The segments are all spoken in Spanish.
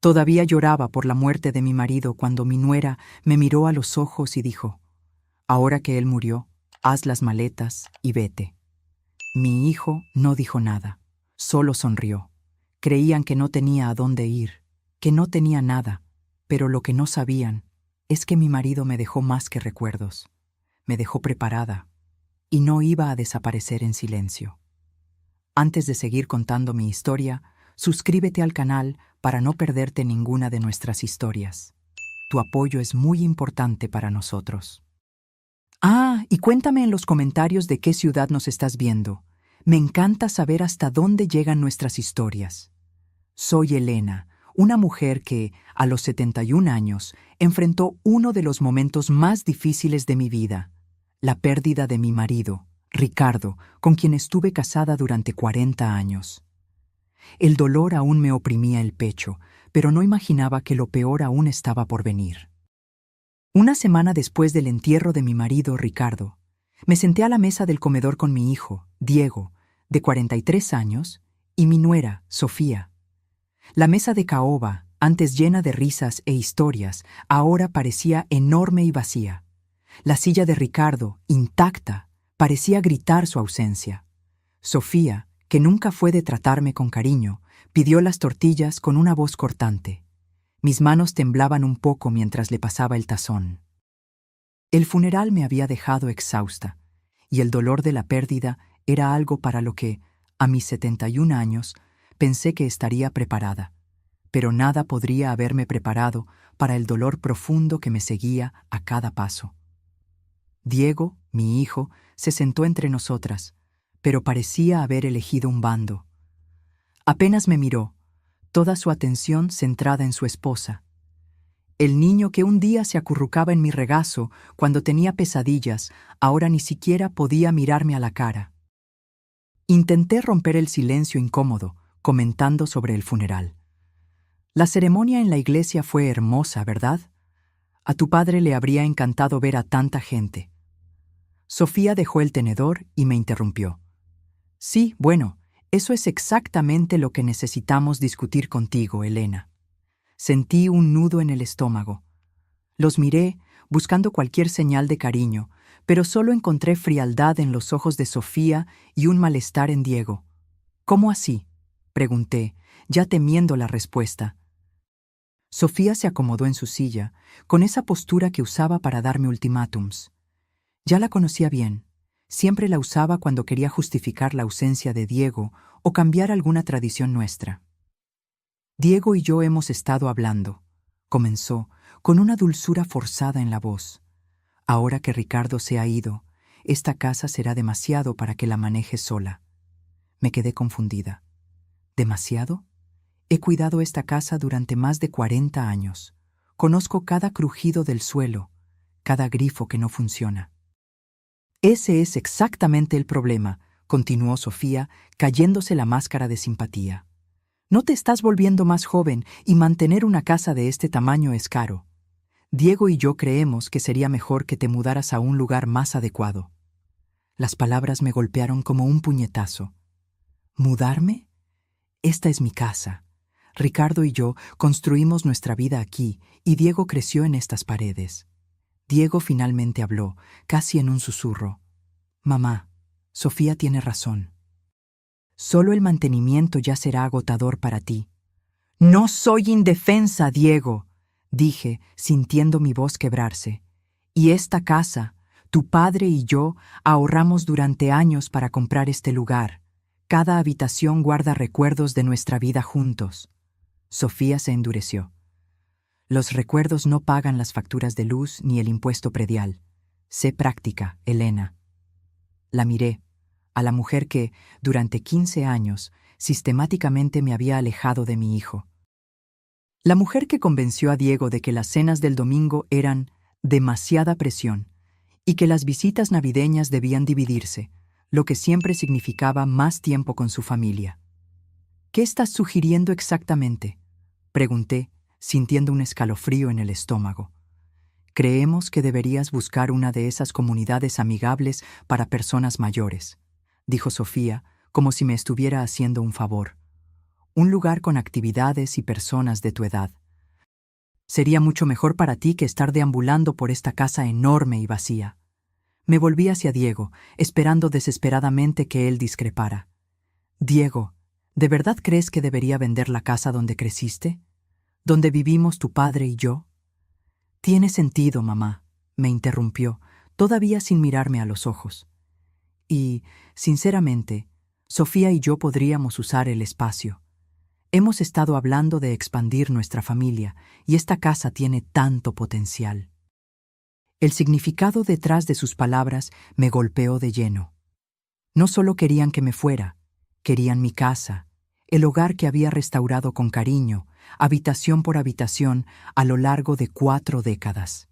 Todavía lloraba por la muerte de mi marido cuando mi nuera me miró a los ojos y dijo: «Ahora que él murió, haz las maletas y vete». Mi hijo no dijo nada, solo sonrió. Creían que no tenía a dónde ir, que no tenía nada, pero lo que no sabían es que mi marido me dejó más que recuerdos. Me dejó preparada y no iba a desaparecer en silencio. Antes de seguir contando mi historia, suscríbete al canal para no perderte ninguna de nuestras historias. Tu apoyo es muy importante para nosotros. Y cuéntame en los comentarios de qué ciudad nos estás viendo. Me encanta saber hasta dónde llegan nuestras historias. Soy Elena, una mujer que, a los 71 años, enfrentó uno de los momentos más difíciles de mi vida: la pérdida de mi marido, Ricardo, con quien estuve casada durante 40 años. El dolor aún me oprimía el pecho, pero no imaginaba que lo peor aún estaba por venir. Una semana después del entierro de mi marido, Ricardo, me senté a la mesa del comedor con mi hijo, Diego, de 43 años, y mi nuera, Sofía. La mesa de caoba, antes llena de risas e historias, ahora parecía enorme y vacía. La silla de Ricardo, intacta, parecía gritar su ausencia. Sofía, que nunca fue de tratarme con cariño, pidió las tortillas con una voz cortante. Mis manos temblaban un poco mientras le pasaba el tazón. El funeral me había dejado exhausta, y el dolor de la pérdida era algo para lo que, a mis 71 años, pensé que estaría preparada. Pero nada podría haberme preparado para el dolor profundo que me seguía a cada paso. Diego, mi hijo, se sentó entre nosotras, pero parecía haber elegido un bando. Apenas me miró, toda su atención centrada en su esposa. El niño que un día se acurrucaba en mi regazo cuando tenía pesadillas, ahora ni siquiera podía mirarme a la cara. Intenté romper el silencio incómodo, comentando sobre el funeral. La ceremonia en la iglesia fue hermosa, ¿verdad? A tu padre le habría encantado ver a tanta gente. Sofía dejó el tenedor y me interrumpió. Sí, bueno, eso es exactamente lo que necesitamos discutir contigo, Elena. Sentí un nudo en el estómago. Los miré, buscando cualquier señal de cariño, pero solo encontré frialdad en los ojos de Sofía y un malestar en Diego. ¿Cómo así?, pregunté, ya temiendo la respuesta. Sofía se acomodó en su silla, con esa postura que usaba para darme ultimátums. Ya la conocía bien. Siempre la usaba cuando quería justificar la ausencia de Diego o cambiar alguna tradición nuestra. Diego y yo hemos estado hablando, comenzó, con una dulzura forzada en la voz. Ahora que Ricardo se ha ido, esta casa será demasiado para que la maneje sola. Me quedé confundida. ¿Demasiado? He cuidado esta casa durante más de 40 años. Conozco cada crujido del suelo, cada grifo que no funciona. Ese es exactamente el problema, continuó Sofía, cayéndose la máscara de simpatía. No te estás volviendo más joven y mantener una casa de este tamaño es caro. Diego y yo creemos que sería mejor que te mudaras a un lugar más adecuado. Las palabras me golpearon como un puñetazo. ¿Mudarme? Esta es mi casa. Ricardo y yo construimos nuestra vida aquí y Diego creció en estas paredes. Diego finalmente habló, casi en un susurro. Mamá, Sofía tiene razón. Solo el mantenimiento ya será agotador para ti. No soy indefensa, Diego, dije, sintiendo mi voz quebrarse. Y esta casa, tu padre y yo ahorramos durante años para comprar este lugar. Cada habitación guarda recuerdos de nuestra vida juntos. Sofía se endureció. Los recuerdos no pagan las facturas de luz ni el impuesto predial. Sé práctica, Elena. La miré, a la mujer que, durante 15 años, sistemáticamente me había alejado de mi hijo. La mujer que convenció a Diego de que las cenas del domingo eran demasiada presión y que las visitas navideñas debían dividirse, lo que siempre significaba más tiempo con su familia. ¿Qué estás sugiriendo exactamente?, pregunté, sintiendo un escalofrío en el estómago. Creemos que deberías buscar una de esas comunidades amigables para personas mayores, dijo Sofía, como si me estuviera haciendo un favor. un lugar con actividades y personas de tu edad. Sería mucho mejor para ti que estar deambulando por esta casa enorme y vacía. Me volví hacia Diego, esperando desesperadamente que él discrepara. Diego, ¿de verdad crees que debería vender la casa donde creciste? ¿Donde vivimos tu padre y yo? Tiene sentido, mamá, me interrumpió, todavía sin mirarme a los ojos. Y, sinceramente, Sofía y yo podríamos usar el espacio. Hemos estado hablando de expandir nuestra familia y esta casa tiene tanto potencial. El significado detrás de sus palabras me golpeó de lleno. No solo querían que me fuera, querían mi casa, el hogar que había restaurado con cariño, habitación por habitación, a lo largo de 4 décadas.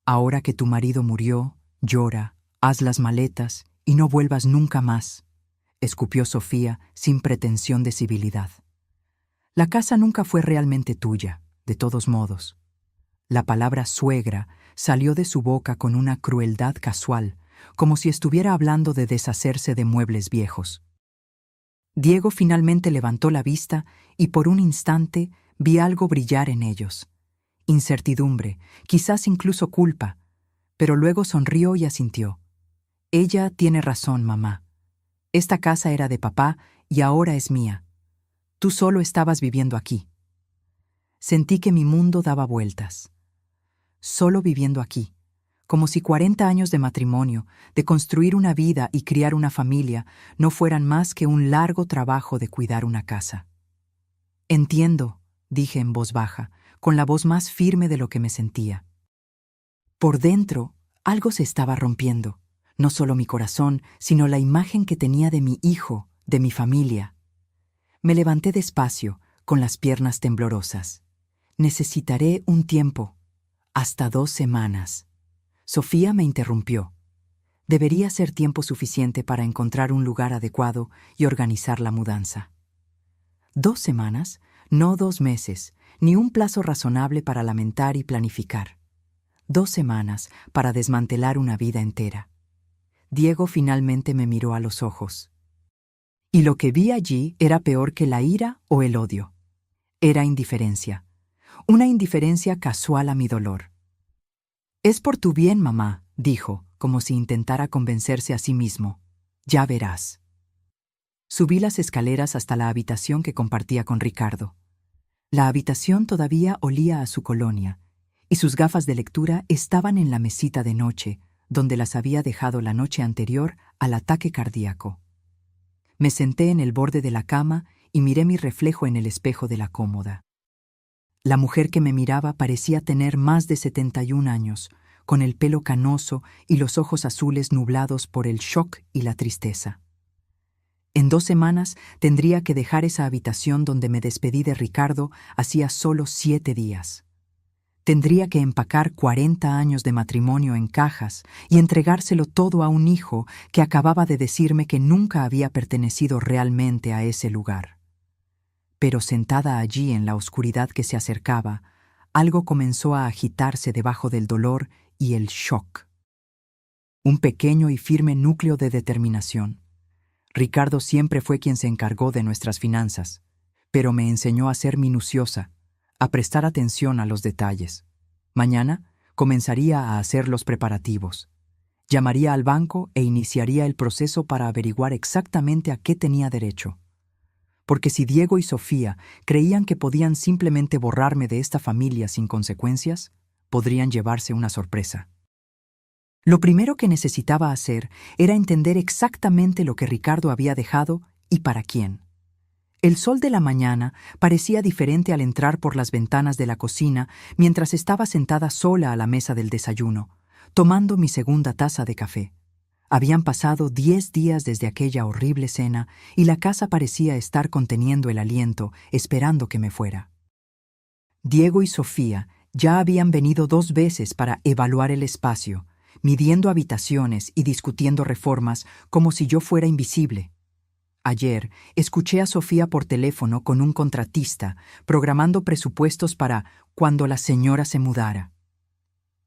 Ahora que tu marido murió, llora, haz las maletas y no vuelvas nunca más, escupió Sofía sin pretensión de civilidad. La casa nunca fue realmente tuya, de todos modos. La palabra suegra salió de su boca con una crueldad casual, como si estuviera hablando de deshacerse de muebles viejos. Diego finalmente levantó la vista y por un instante vi algo brillar en ellos. Incertidumbre, quizás incluso culpa, pero luego sonrió y asintió. Ella tiene razón, mamá. Esta casa era de papá y ahora es mía. Tú solo estabas viviendo aquí. Sentí que mi mundo daba vueltas. Solo viviendo aquí, como si 40 años de matrimonio, de construir una vida y criar una familia, no fueran más que un largo trabajo de cuidar una casa. Entiendo, dije en voz baja, con la voz más firme de lo que me sentía. Por dentro, algo se estaba rompiendo, no solo mi corazón, sino la imagen que tenía de mi hijo, de mi familia. Me levanté despacio, con las piernas temblorosas. Necesitaré un tiempo. Hasta 2 semanas. Sofía me interrumpió. Debería ser tiempo suficiente para encontrar un lugar adecuado y organizar la mudanza. 2 semanas, no 2 meses, ni un plazo razonable para lamentar y planificar. 2 semanas para desmantelar una vida entera. Diego finalmente me miró a los ojos. Y lo que vi allí era peor que la ira o el odio. Era indiferencia. Una indiferencia casual a mi dolor. Es por tu bien, mamá, dijo, como si intentara convencerse a sí mismo. Ya verás. Subí las escaleras hasta la habitación que compartía con Ricardo. La habitación todavía olía a su colonia, y sus gafas de lectura estaban en la mesita de noche, donde las había dejado la noche anterior al ataque cardíaco. Me senté en el borde de la cama y miré mi reflejo en el espejo de la cómoda. La mujer que me miraba parecía tener más de 71 años, con el pelo canoso y los ojos azules nublados por el shock y la tristeza. En 2 semanas tendría que dejar esa habitación donde me despedí de Ricardo hacía solo 7 días. Tendría que empacar 40 años de matrimonio en cajas y entregárselo todo a un hijo que acababa de decirme que nunca había pertenecido realmente a ese lugar. Pero sentada allí en la oscuridad que se acercaba, algo comenzó a agitarse debajo del dolor y el shock. Un pequeño y firme núcleo de determinación. Ricardo siempre fue quien se encargó de nuestras finanzas, pero me enseñó a ser minuciosa, a prestar atención a los detalles. Mañana comenzaría a hacer los preparativos. Llamaría al banco e iniciaría el proceso para averiguar exactamente a qué tenía derecho. Porque si Diego y Sofía creían que podían simplemente borrarme de esta familia sin consecuencias, podrían llevarse una sorpresa. Lo primero que necesitaba hacer era entender exactamente lo que Ricardo había dejado y para quién. El sol de la mañana parecía diferente al entrar por las ventanas de la cocina mientras estaba sentada sola a la mesa del desayuno, tomando mi segunda taza de café. Habían pasado 10 días desde aquella horrible cena y la casa parecía estar conteniendo el aliento, esperando que me fuera. Diego y Sofía ya habían venido 2 veces para evaluar el espacio, midiendo habitaciones y discutiendo reformas como si yo fuera invisible. Ayer escuché a Sofía por teléfono con un contratista, programando presupuestos para cuando la señora se mudara.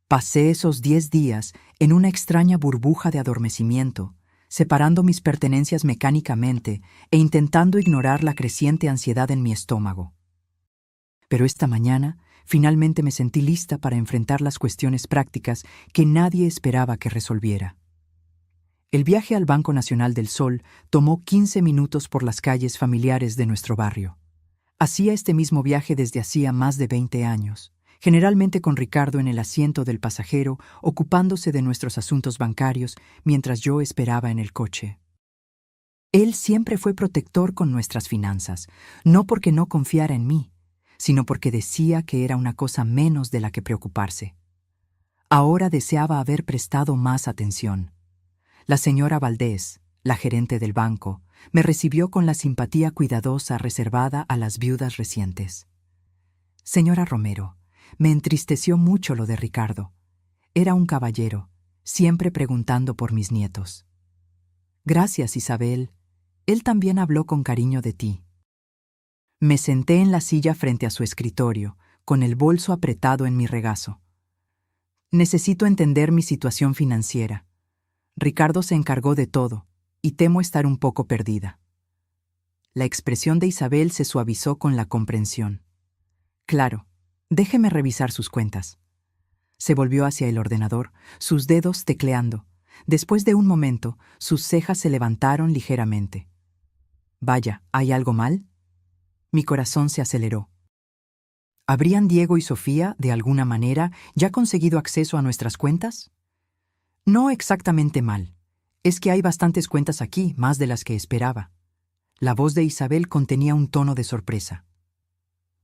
Pasé esos 10 días en una extraña burbuja de adormecimiento, separando mis pertenencias mecánicamente e intentando ignorar la creciente ansiedad en mi estómago. Pero esta mañana, finalmente me sentí lista para enfrentar las cuestiones prácticas que nadie esperaba que resolviera. El viaje al Banco Nacional del Sol tomó 15 minutos por las calles familiares de nuestro barrio. Hacía este mismo viaje desde hacía más de 20 años, generalmente con Ricardo en el asiento del pasajero, ocupándose de nuestros asuntos bancarios mientras yo esperaba en el coche. Él siempre fue protector con nuestras finanzas, no porque no confiara en mí, sino porque decía que era una cosa menos de la que preocuparse. Ahora deseaba haber prestado más atención. La señora Valdés, la gerente del banco, me recibió con la simpatía cuidadosa reservada a las viudas recientes. Señora Romero, me entristeció mucho lo de Ricardo. Era un caballero, siempre preguntando por mis nietos. Gracias, Isabel. Él también habló con cariño de ti. Me senté en la silla frente a su escritorio, con el bolso apretado en mi regazo. Necesito entender mi situación financiera. Ricardo se encargó de todo, y temo estar un poco perdida. La expresión de Isabel se suavizó con la comprensión. Claro, déjeme revisar sus cuentas. Se volvió hacia el ordenador, sus dedos tecleando. Después de un momento, sus cejas se levantaron ligeramente. Vaya, ¿hay algo mal? Mi corazón se aceleró. ¿Habrían Diego y Sofía, de alguna manera, ya conseguido acceso a nuestras cuentas? No exactamente mal. Es que hay bastantes cuentas aquí, más de las que esperaba. La voz de Isabel contenía un tono de sorpresa.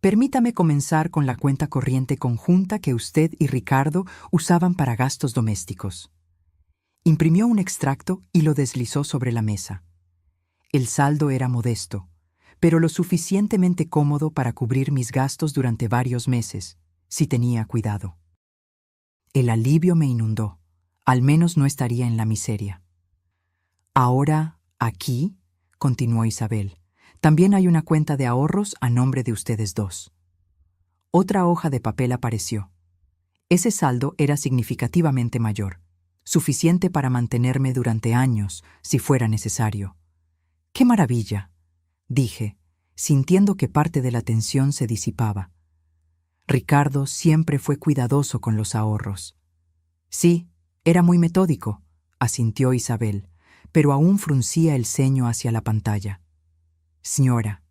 Permítame comenzar con la cuenta corriente conjunta que usted y Ricardo usaban para gastos domésticos. Imprimió un extracto y lo deslizó sobre la mesa. El saldo era modesto, pero lo suficientemente cómodo para cubrir mis gastos durante varios meses, si tenía cuidado. El alivio me inundó. Al menos no estaría en la miseria. Ahora, aquí, continuó Isabel, también hay una cuenta de ahorros a nombre de ustedes dos. Otra hoja de papel apareció. Ese saldo era significativamente mayor, suficiente para mantenerme durante años, si fuera necesario. ¡Qué maravilla!, dije, sintiendo que parte de la tensión se disipaba. Ricardo siempre fue cuidadoso con los ahorros. Sí, era muy metódico, asintió Isabel, pero aún fruncía el ceño hacia la pantalla. Señora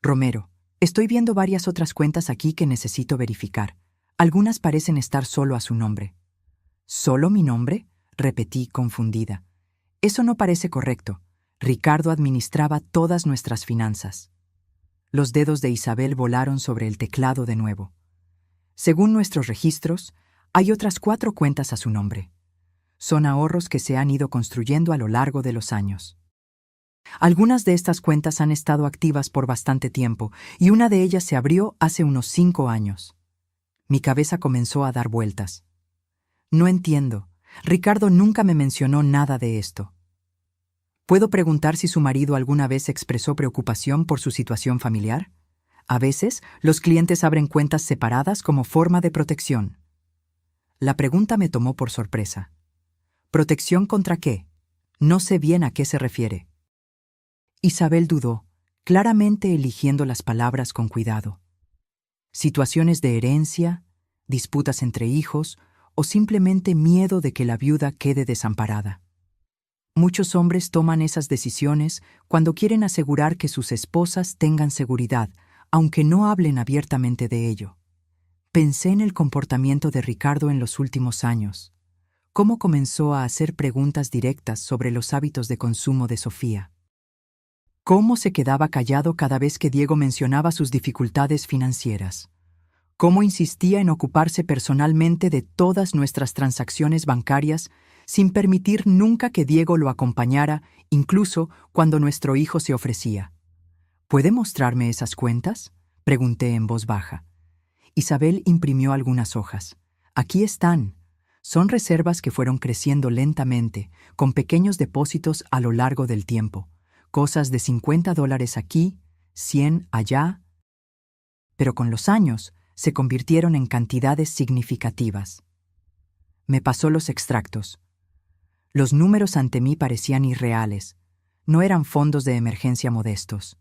Romero, estoy viendo varias otras cuentas aquí que necesito verificar. Algunas parecen estar solo a su nombre. ¿Solo mi nombre?, repetí confundida. Eso no parece correcto. Ricardo administraba todas nuestras finanzas. Los dedos de Isabel volaron sobre el teclado de nuevo. Según nuestros registros, hay otras 4 cuentas a su nombre. Son ahorros que se han ido construyendo a lo largo de los años. Algunas de estas cuentas han estado activas por bastante tiempo y una de ellas se abrió hace unos 5 años. Mi cabeza comenzó a dar vueltas. No entiendo. Ricardo nunca me mencionó nada de esto. ¿Puedo preguntar si su marido alguna vez expresó preocupación por su situación familiar? A veces, los clientes abren cuentas separadas como forma de protección. La pregunta me tomó por sorpresa. ¿Protección contra qué? No sé bien a qué se refiere. Isabel dudó, claramente eligiendo las palabras con cuidado. Situaciones de herencia, disputas entre hijos o simplemente miedo de que la viuda quede desamparada. Muchos hombres toman esas decisiones cuando quieren asegurar que sus esposas tengan seguridad, aunque no hablen abiertamente de ello. Pensé en el comportamiento de Ricardo en los últimos años. Cómo comenzó a hacer preguntas directas sobre los hábitos de consumo de Sofía. Cómo se quedaba callado cada vez que Diego mencionaba sus dificultades financieras. Cómo insistía en ocuparse personalmente de todas nuestras transacciones bancarias sin permitir nunca que Diego lo acompañara, incluso cuando nuestro hijo se ofrecía. ¿Puede mostrarme esas cuentas?, pregunté en voz baja. Isabel imprimió algunas hojas. Aquí están. Son reservas que fueron creciendo lentamente, con pequeños depósitos a lo largo del tiempo. Cosas de $50 aquí, 100 allá. Pero con los años se convirtieron en cantidades significativas. Me pasó los extractos. Los números ante mí parecían irreales. No eran fondos de emergencia modestos.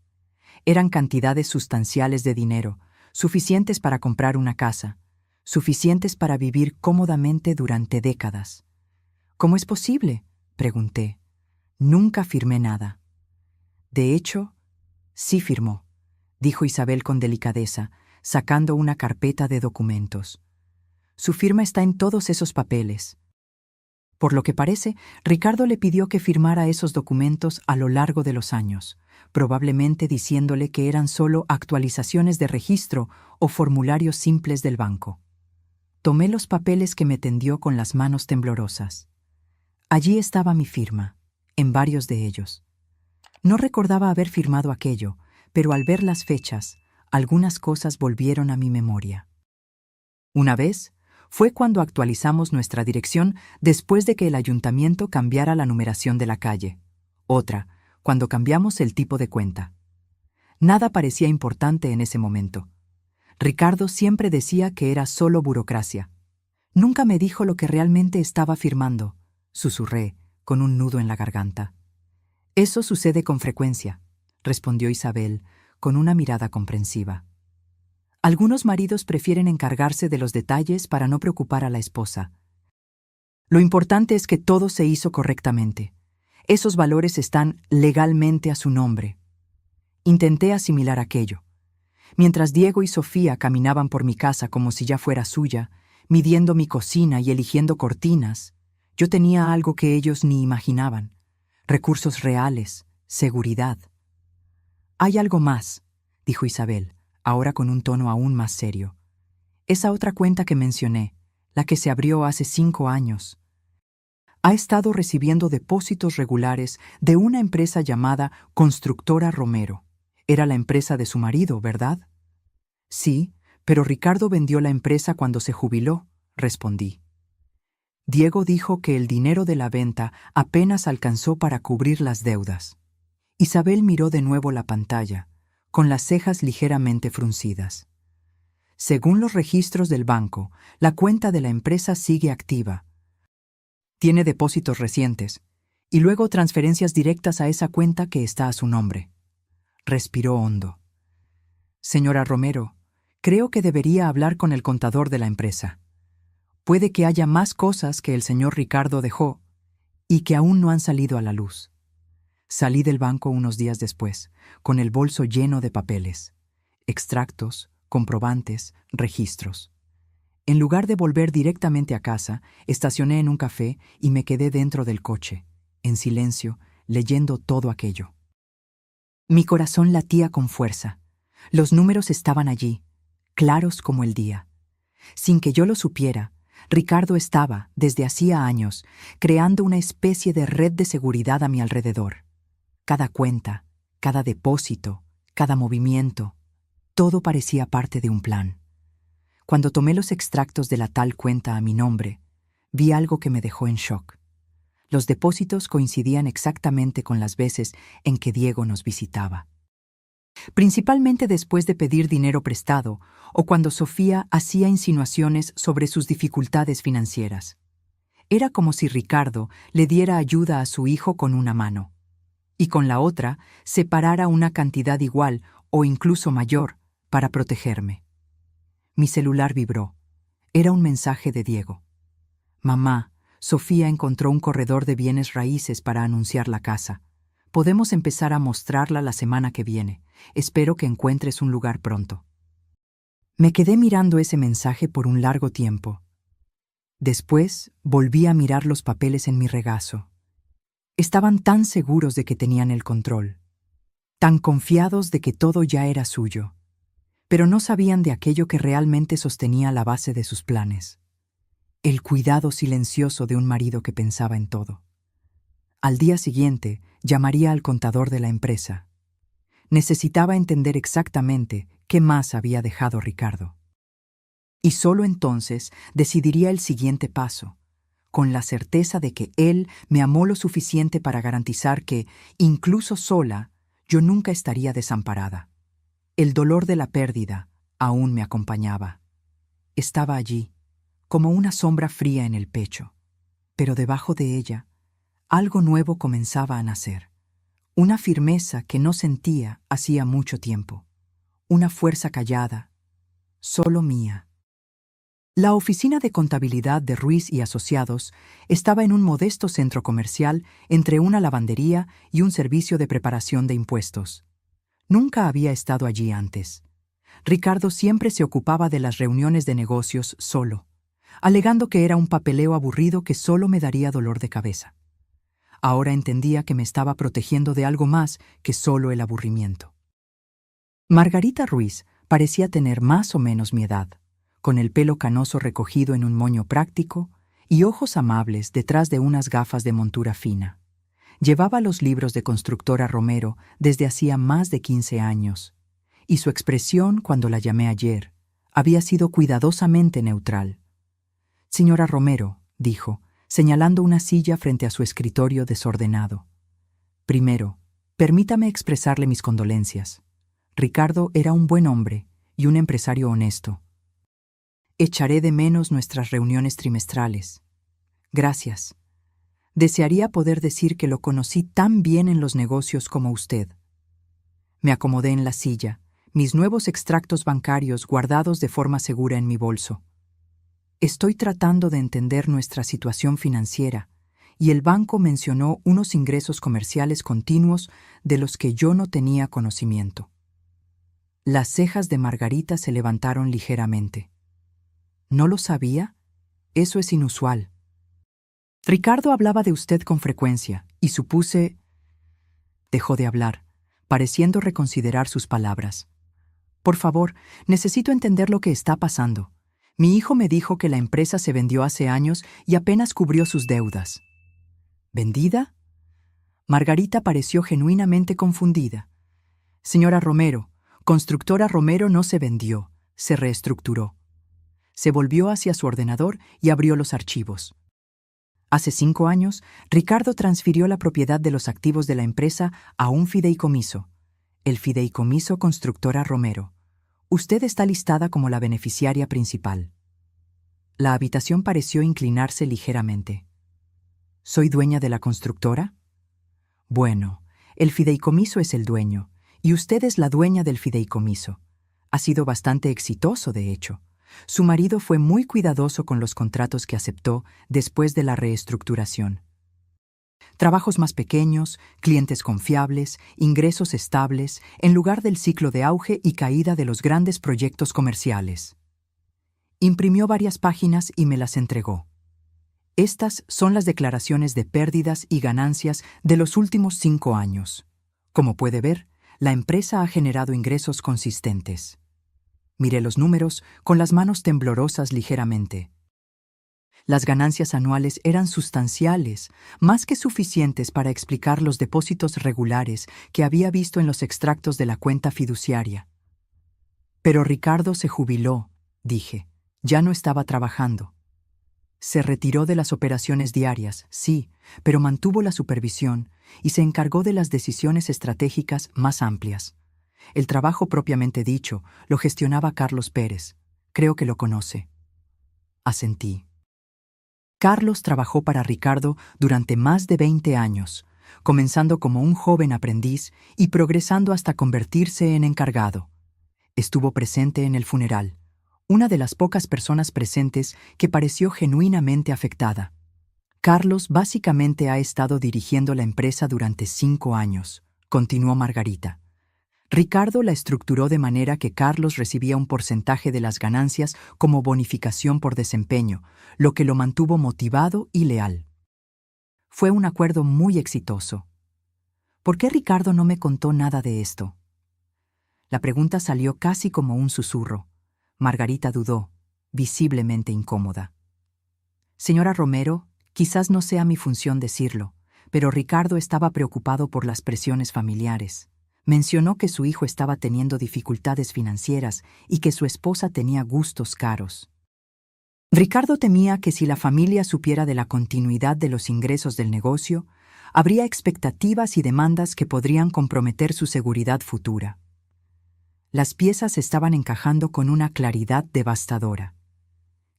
Eran cantidades sustanciales de dinero, suficientes para comprar una casa, suficientes para vivir cómodamente durante décadas. ¿Cómo es posible?, pregunté. Nunca firmé nada. De hecho, sí firmó, dijo Isabel con delicadeza, sacando una carpeta de documentos. Su firma está en todos esos papeles. Por lo que parece, Ricardo le pidió que firmara esos documentos a lo largo de los años, probablemente diciéndole que eran solo actualizaciones de registro o formularios simples del banco. Tomé los papeles que me tendió con las manos temblorosas. Allí estaba mi firma, en varios de ellos. No recordaba haber firmado aquello, pero al ver las fechas, algunas cosas volvieron a mi memoria. Una vez, fue cuando actualizamos nuestra dirección después de que el ayuntamiento cambiara la numeración de la calle. Otra, cuando cambiamos el tipo de cuenta. Nada parecía importante en ese momento. Ricardo siempre decía que era solo burocracia. Nunca me dijo lo que realmente estaba firmando, susurré, con un nudo en la garganta. Eso sucede con frecuencia, respondió Isabel, con una mirada comprensiva. Algunos maridos prefieren encargarse de los detalles para no preocupar a la esposa. Lo importante es que todo se hizo correctamente. Esos valores están legalmente a su nombre. Intenté asimilar aquello. Mientras Diego y Sofía caminaban por mi casa como si ya fuera suya, midiendo mi cocina y eligiendo cortinas, yo tenía algo que ellos ni imaginaban: recursos reales, seguridad. Hay algo más, dijo Isabel, ahora con un tono aún más serio. Esa otra cuenta que mencioné, la que se abrió hace 5 años, ha estado recibiendo depósitos regulares de una empresa llamada Constructora Romero. Era la empresa de su marido, ¿verdad? Sí, pero Ricardo vendió la empresa cuando se jubiló, respondí. Diego dijo que el dinero de la venta apenas alcanzó para cubrir las deudas. Isabel miró de nuevo la pantalla, con las cejas ligeramente fruncidas. Según los registros del banco, la cuenta de la empresa sigue activa. Tiene depósitos recientes, y luego transferencias directas a esa cuenta que está a su nombre. Respiró hondo. Señora Romero, creo que debería hablar con el contador de la empresa. Puede que haya más cosas que el señor Ricardo dejó y que aún no han salido a la luz. Salí del banco unos días después, con el bolso lleno de papeles, extractos, comprobantes, registros. En lugar de volver directamente a casa, estacioné en un café y me quedé dentro del coche, en silencio, leyendo todo aquello. Mi corazón latía con fuerza. Los números estaban allí, claros como el día. Sin que yo lo supiera, Ricardo estaba, desde hacía años, creando una especie de red de seguridad a mi alrededor. Cada cuenta, cada depósito, cada movimiento, todo parecía parte de un plan. Cuando tomé los extractos de la tal cuenta a mi nombre, vi algo que me dejó en shock. Los depósitos coincidían exactamente con las veces en que Diego nos visitaba. Principalmente después de pedir dinero prestado o cuando Sofía hacía insinuaciones sobre sus dificultades financieras. Era como si Ricardo le diera ayuda a su hijo con una mano y con la otra separara una cantidad igual o incluso mayor para protegerme. Mi celular vibró. Era un mensaje de Diego. Mamá, Sofía encontró un corredor de bienes raíces para anunciar la casa. Podemos empezar a mostrarla la semana que viene. Espero que encuentres un lugar pronto. Me quedé mirando ese mensaje por un largo tiempo. Después volví a mirar los papeles en mi regazo. Estaban tan seguros de que tenían el control, tan confiados de que todo ya era suyo, pero no sabían de aquello que realmente sostenía la base de sus planes: el cuidado silencioso de un marido que pensaba en todo. Al día siguiente, llamaría al contador de la empresa. Necesitaba entender exactamente qué más había dejado Ricardo. Y solo entonces decidiría el siguiente paso, con la certeza de que él me amó lo suficiente para garantizar que, incluso sola, yo nunca estaría desamparada. El dolor de la pérdida aún me acompañaba. Estaba allí, como una sombra fría en el pecho, pero debajo de ella, Algo nuevo comenzaba a nacer. Una firmeza que no sentía hacía mucho tiempo. Una fuerza callada, solo mía. La oficina de contabilidad de Ruiz y Asociados estaba en un modesto centro comercial entre una lavandería y un servicio de preparación de impuestos. Nunca había estado allí antes. Ricardo siempre se ocupaba de las reuniones de negocios solo, alegando que era un papeleo aburrido que solo me daría dolor de cabeza. Ahora entendía que me estaba protegiendo de algo más que solo el aburrimiento. Margarita Ruiz parecía tener más o menos mi edad, con el pelo canoso recogido en un moño práctico y ojos amables detrás de unas gafas de montura fina. Llevaba los libros de Constructora Romero desde hacía más de 15 años, y su expresión cuando la llamé ayer había sido cuidadosamente neutral. «Señora Romero», dijo, señalando una silla frente a su escritorio desordenado. «Primero, permítame expresarle mis condolencias. Ricardo era un buen hombre y un empresario honesto. Echaré de menos nuestras reuniones trimestrales. Gracias. Desearía poder decir que lo conocí tan bien en los negocios como usted». Me acomodé en la silla, mis nuevos extractos bancarios guardados de forma segura en mi bolso. Estoy tratando de entender nuestra situación financiera, y el banco mencionó unos ingresos comerciales continuos de los que yo no tenía conocimiento. Las cejas de Margarita se levantaron ligeramente. ¿No lo sabía? Eso es inusual. Ricardo hablaba de usted con frecuencia, y supuse... Dejó de hablar, pareciendo reconsiderar sus palabras. Por favor, necesito entender lo que está pasando. Mi hijo me dijo que la empresa se vendió hace años y apenas cubrió sus deudas. ¿Vendida? Margarita pareció genuinamente confundida. Señora Romero, Constructora Romero no se vendió, se reestructuró. Se volvió hacia su ordenador y abrió los archivos. Hace 5 años, Ricardo transfirió la propiedad de los activos de la empresa a un fideicomiso, el Fideicomiso Constructora Romero. Usted está listada como la beneficiaria principal. La habitación pareció inclinarse ligeramente. ¿Soy dueña de la constructora? Bueno, el fideicomiso es el dueño, y usted es la dueña del fideicomiso. Ha sido bastante exitoso, de hecho. Su marido fue muy cuidadoso con los contratos que aceptó después de la reestructuración. Trabajos más pequeños, clientes confiables, ingresos estables, en lugar del ciclo de auge y caída de los grandes proyectos comerciales. Imprimió varias páginas y me las entregó. Estas son las declaraciones de pérdidas y ganancias de los últimos 5 años. Como puede ver, la empresa ha generado ingresos consistentes. Miré los números con las manos temblorosas ligeramente. Las ganancias anuales eran sustanciales, más que suficientes para explicar los depósitos regulares que había visto en los extractos de la cuenta fiduciaria. Pero Ricardo se jubiló, dije. Ya no estaba trabajando. Se retiró de las operaciones diarias, sí, pero mantuvo la supervisión y se encargó de las decisiones estratégicas más amplias. El trabajo propiamente dicho lo gestionaba Carlos Pérez. Creo que lo conoce. Asentí. Carlos trabajó para Ricardo durante más de 20 años, comenzando como un joven aprendiz y progresando hasta convertirse en encargado. Estuvo presente en el funeral, una de las pocas personas presentes que pareció genuinamente afectada. Carlos básicamente ha estado dirigiendo la empresa durante 5 años, continuó Margarita. Ricardo la estructuró de manera que Carlos recibía un porcentaje de las ganancias como bonificación por desempeño, lo que lo mantuvo motivado y leal. Fue un acuerdo muy exitoso. ¿Por qué Ricardo no me contó nada de esto? La pregunta salió casi como un susurro. Margarita dudó, visiblemente incómoda. Señora Romero, quizás no sea mi función decirlo, pero Ricardo estaba preocupado por las presiones familiares. Mencionó que su hijo estaba teniendo dificultades financieras y que su esposa tenía gustos caros. Ricardo temía que si la familia supiera de la continuidad de los ingresos del negocio, habría expectativas y demandas que podrían comprometer su seguridad futura. Las piezas estaban encajando con una claridad devastadora.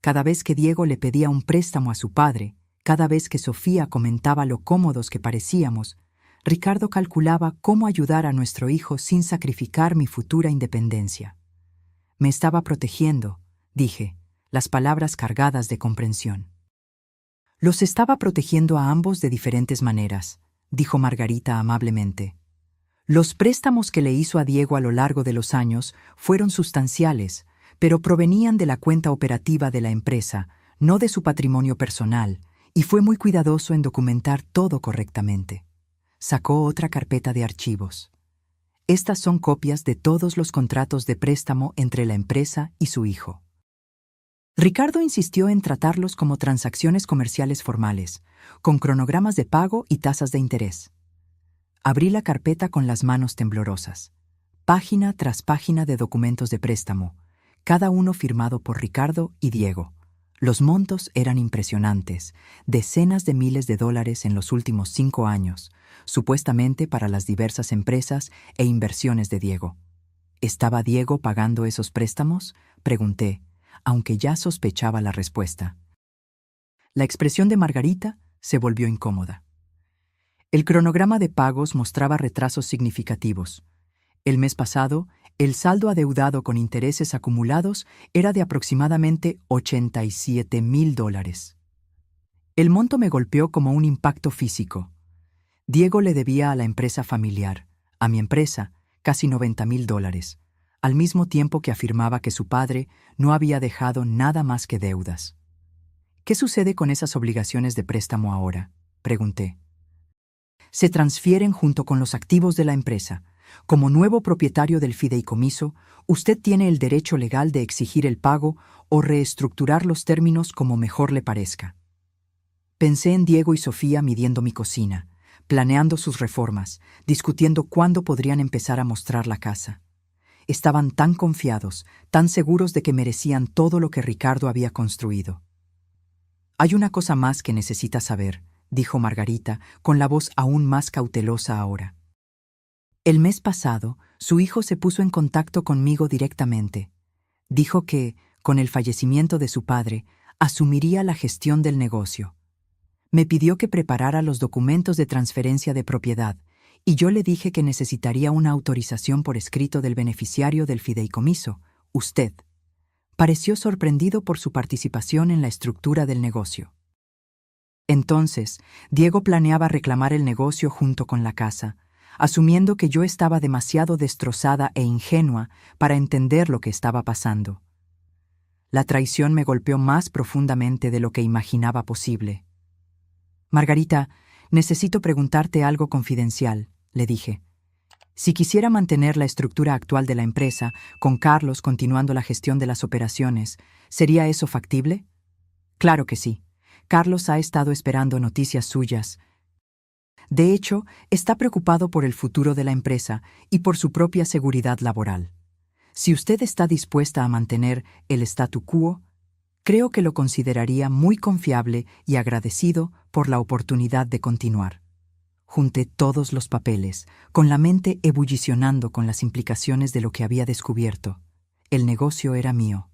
Cada vez que Diego le pedía un préstamo a su padre, Cada vez que Sofía comentaba lo cómodos que parecíamos, Ricardo calculaba cómo ayudar a nuestro hijo sin sacrificar mi futura independencia. Me estaba protegiendo, dije, las palabras cargadas de comprensión. Los estaba protegiendo a ambos de diferentes maneras, dijo Margarita amablemente. Los préstamos que le hizo a Diego a lo largo de los años fueron sustanciales, pero provenían de la cuenta operativa de la empresa, no de su patrimonio personal, y fue muy cuidadoso en documentar todo correctamente. Sacó otra carpeta de archivos. Estas son copias de todos los contratos de préstamo entre la empresa y su hijo. Ricardo insistió en tratarlos como transacciones comerciales formales, con cronogramas de pago y tasas de interés. Abrí la carpeta con las manos temblorosas. Página tras página de documentos de préstamo, cada uno firmado por Ricardo y Diego. Los montos eran impresionantes, decenas de miles de dólares en los últimos 5 años, supuestamente para las diversas empresas e inversiones de Diego. ¿Estaba Diego pagando esos préstamos?, pregunté, aunque ya sospechaba la respuesta. La expresión de Margarita se volvió incómoda. El cronograma de pagos mostraba retrasos significativos. El mes pasado, el saldo adeudado con intereses acumulados era de aproximadamente $87,000. El monto me golpeó como un impacto físico. Diego le debía a la empresa familiar, a mi empresa, casi $90,000, al mismo tiempo que afirmaba que su padre no había dejado nada más que deudas. ¿Qué sucede con esas obligaciones de préstamo ahora?, pregunté. Se transfieren junto con los activos de la empresa. Como nuevo propietario del fideicomiso, usted tiene el derecho legal de exigir el pago o reestructurar los términos como mejor le parezca. Pensé en Diego y Sofía midiendo mi cocina, planeando sus reformas, discutiendo cuándo podrían empezar a mostrar la casa. Estaban tan confiados, tan seguros de que merecían todo lo que Ricardo había construido. Hay una cosa más que necesita saber, dijo Margarita, con la voz aún más cautelosa ahora. El mes pasado, su hijo se puso en contacto conmigo directamente. Dijo que, con el fallecimiento de su padre, asumiría la gestión del negocio. Me pidió que preparara los documentos de transferencia de propiedad, y yo le dije que necesitaría una autorización por escrito del beneficiario del fideicomiso, usted. Pareció sorprendido por su participación en la estructura del negocio. Entonces, Diego planeaba reclamar el negocio junto con la casa, asumiendo que yo estaba demasiado destrozada e ingenua para entender lo que estaba pasando. La traición me golpeó más profundamente de lo que imaginaba posible. Margarita, necesito preguntarte algo confidencial, le dije. Si quisiera mantener la estructura actual de la empresa, con Carlos continuando la gestión de las operaciones, ¿sería eso factible? Claro que sí. Carlos ha estado esperando noticias suyas. De hecho, está preocupado por el futuro de la empresa y por su propia seguridad laboral. Si usted está dispuesta a mantener el statu quo, creo que lo consideraría muy confiable y agradecido por la oportunidad de continuar. Junté todos los papeles, con la mente ebullicionando con las implicaciones de lo que había descubierto. El negocio era mío.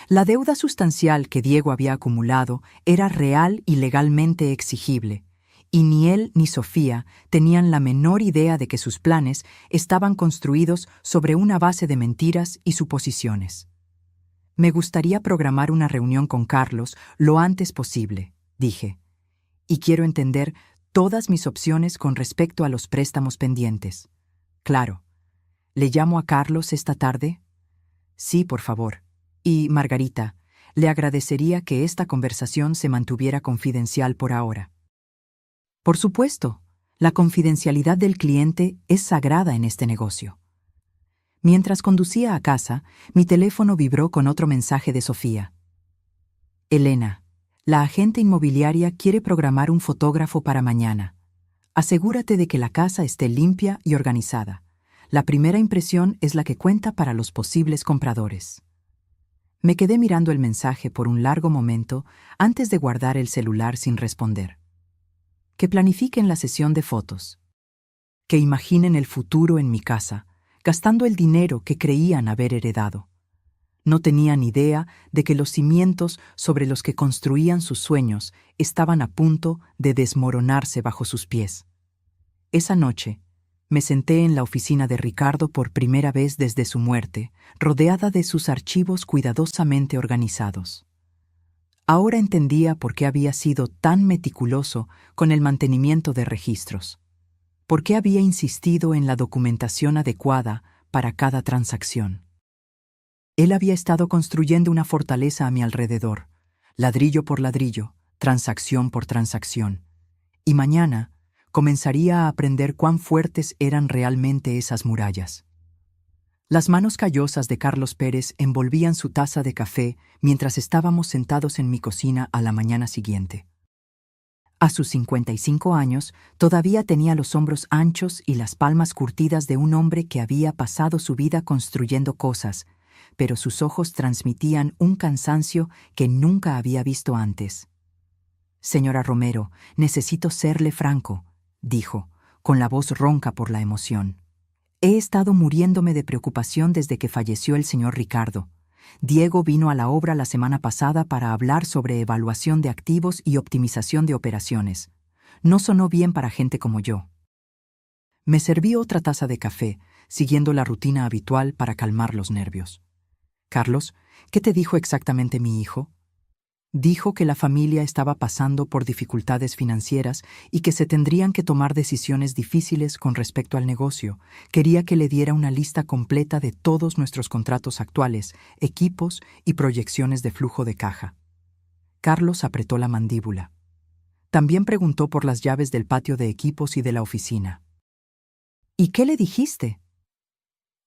La deuda sustancial que Diego había acumulado era real y legalmente exigible, y ni él ni Sofía tenían la menor idea de que sus planes estaban construidos sobre una base de mentiras y suposiciones. Me gustaría programar una reunión con Carlos lo antes posible, dije, y quiero entender todas mis opciones con respecto a los préstamos pendientes. Claro. ¿Le llamo a Carlos esta tarde? Sí, por favor. Y, Margarita, le agradecería que esta conversación se mantuviera confidencial por ahora. Por supuesto, la confidencialidad del cliente es sagrada en este negocio. Mientras conducía a casa, mi teléfono vibró con otro mensaje de Sofía. Elena, la agente inmobiliaria quiere programar un fotógrafo para mañana. Asegúrate de que la casa esté limpia y organizada. La primera impresión es la que cuenta para los posibles compradores. Me quedé mirando el mensaje por un largo momento antes de guardar el celular sin responder. Que planifiquen la sesión de fotos. Que imaginen el futuro en mi casa, gastando el dinero que creían haber heredado. No tenían idea de que los cimientos sobre los que construían sus sueños estaban a punto de desmoronarse bajo sus pies. Esa noche, me senté en la oficina de Ricardo por primera vez desde su muerte, rodeada de sus archivos cuidadosamente organizados. Ahora entendía por qué había sido tan meticuloso con el mantenimiento de registros, por qué había insistido en la documentación adecuada para cada transacción. Él había estado construyendo una fortaleza a mi alrededor, ladrillo por ladrillo, transacción por transacción, y mañana comenzaría a aprender cuán fuertes eran realmente esas murallas. Las manos callosas de Carlos Pérez envolvían su taza de café mientras estábamos sentados en mi cocina a la mañana siguiente. A sus 55 años, todavía tenía los hombros anchos y las palmas curtidas de un hombre que había pasado su vida construyendo cosas, pero sus ojos transmitían un cansancio que nunca había visto antes. «Señora Romero, necesito serle franco», dijo, con la voz ronca por la emoción. «He estado muriéndome de preocupación desde que falleció el señor Ricardo. Diego vino a la obra la semana pasada para hablar sobre evaluación de activos y optimización de operaciones. No sonó bien para gente como yo». Me serví otra taza de café, siguiendo la rutina habitual para calmar los nervios. «Carlos, ¿qué te dijo exactamente mi hijo?» Dijo que la familia estaba pasando por dificultades financieras y que se tendrían que tomar decisiones difíciles con respecto al negocio. Quería que le diera una lista completa de todos nuestros contratos actuales, equipos y proyecciones de flujo de caja. Carlos apretó la mandíbula. También preguntó por las llaves del patio de equipos y de la oficina. «¿Y qué le dijiste?»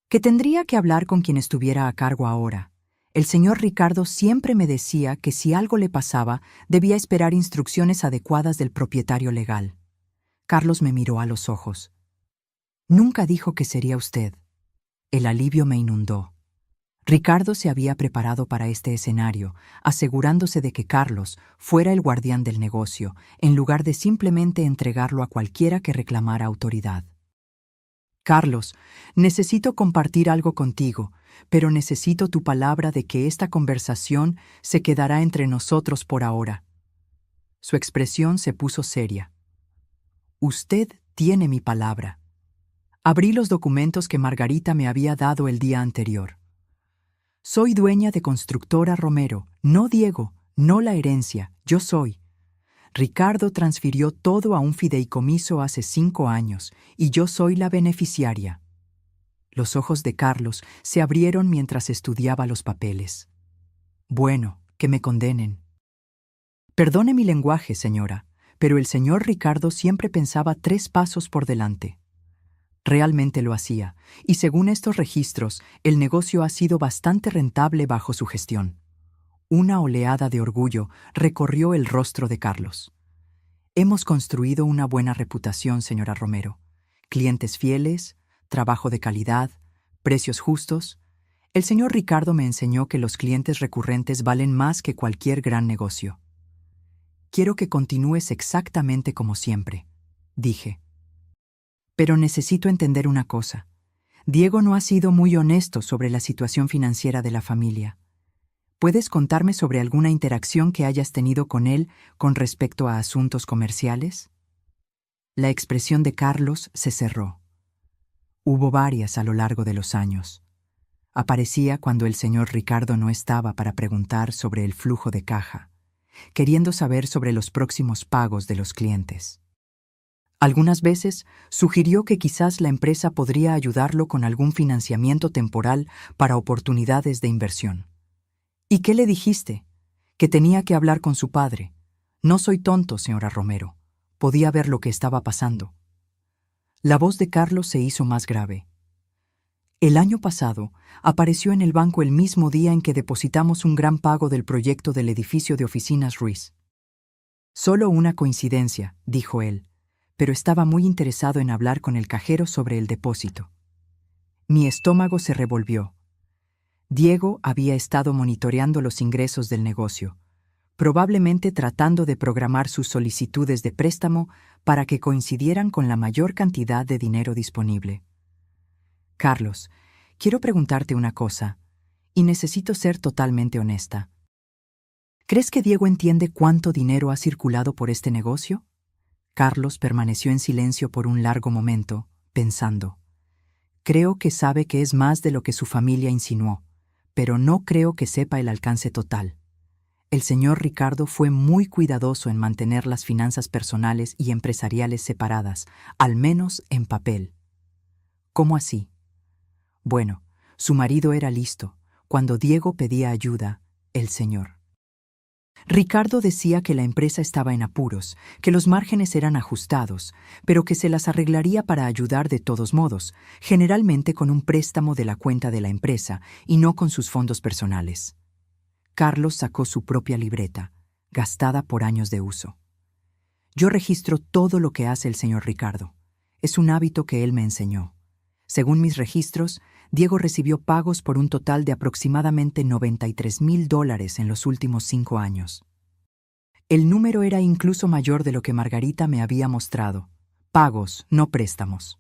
«Que tendría que hablar con quien estuviera a cargo ahora. El señor Ricardo siempre me decía que si algo le pasaba, debía esperar instrucciones adecuadas del propietario legal». Carlos me miró a los ojos. «Nunca dijo que sería usted». El alivio me inundó. Ricardo se había preparado para este escenario, asegurándose de que Carlos fuera el guardián del negocio, en lugar de simplemente entregarlo a cualquiera que reclamara autoridad. «Carlos, necesito compartir algo contigo, pero necesito tu palabra de que esta conversación se quedará entre nosotros por ahora». Su expresión se puso seria. «Usted tiene mi palabra». Abrí los documentos que Margarita me había dado el día anterior. «Soy dueña de Constructora Romero, no Diego, no la herencia, yo soy. Ricardo transfirió todo a un fideicomiso hace 5 años y yo soy la beneficiaria». Los ojos de Carlos se abrieron mientras estudiaba los papeles. «Bueno, que me condenen». «Perdone mi lenguaje, señora, pero el señor Ricardo siempre pensaba 3 pasos por delante». Realmente lo hacía, y según estos registros, el negocio ha sido bastante rentable bajo su gestión. Una oleada de orgullo recorrió el rostro de Carlos. «Hemos construido una buena reputación, señora Romero. Clientes fieles, trabajo de calidad, precios justos. El señor Ricardo me enseñó que los clientes recurrentes valen más que cualquier gran negocio». «Quiero que continúes exactamente como siempre», dije. «Pero necesito entender una cosa. Diego no ha sido muy honesto sobre la situación financiera de la familia. ¿Puedes contarme sobre alguna interacción que hayas tenido con él con respecto a asuntos comerciales?» La expresión de Carlos se cerró. Hubo varias a lo largo de los años. Aparecía cuando el señor Ricardo no estaba para preguntar sobre el flujo de caja, queriendo saber sobre los próximos pagos de los clientes. Algunas veces sugirió que quizás la empresa podría ayudarlo con algún financiamiento temporal para oportunidades de inversión. «¿Y qué le dijiste?» «Que tenía que hablar con su padre. No soy tonto, señora Romero. Podía ver lo que estaba pasando». La voz de Carlos se hizo más grave. «El año pasado apareció en el banco el mismo día en que depositamos un gran pago del proyecto del edificio de oficinas Ruiz». «Solo una coincidencia», dijo él, pero estaba muy interesado en hablar con el cajero sobre el depósito. Mi estómago se revolvió. Diego había estado monitoreando los ingresos del negocio, probablemente tratando de programar sus solicitudes de préstamo para que coincidieran con la mayor cantidad de dinero disponible. «Carlos, quiero preguntarte una cosa, y necesito ser totalmente honesta. ¿Crees que Diego entiende cuánto dinero ha circulado por este negocio? Carlos permaneció en silencio por un largo momento, pensando. Creo que sabe que es más de lo que su familia insinuó, pero no creo que sepa el alcance total. El señor Ricardo fue muy cuidadoso en mantener las finanzas personales y empresariales separadas, al menos en papel. ¿Cómo así? Bueno, su marido era listo. Cuando Diego pedía ayuda, el señor. Ricardo decía que la empresa estaba en apuros, que los márgenes eran ajustados, pero que se las arreglaría para ayudar de todos modos, generalmente con un préstamo de la cuenta de la empresa y no con sus fondos personales. Carlos sacó su propia libreta, gastada por años de uso. Yo registro todo lo que hace el señor Ricardo. Es un hábito que él me enseñó. Según mis registros, Diego recibió pagos por un total de aproximadamente $93,000 en los últimos 5 años. El número era incluso mayor de lo que Margarita me había mostrado. Pagos, no préstamos.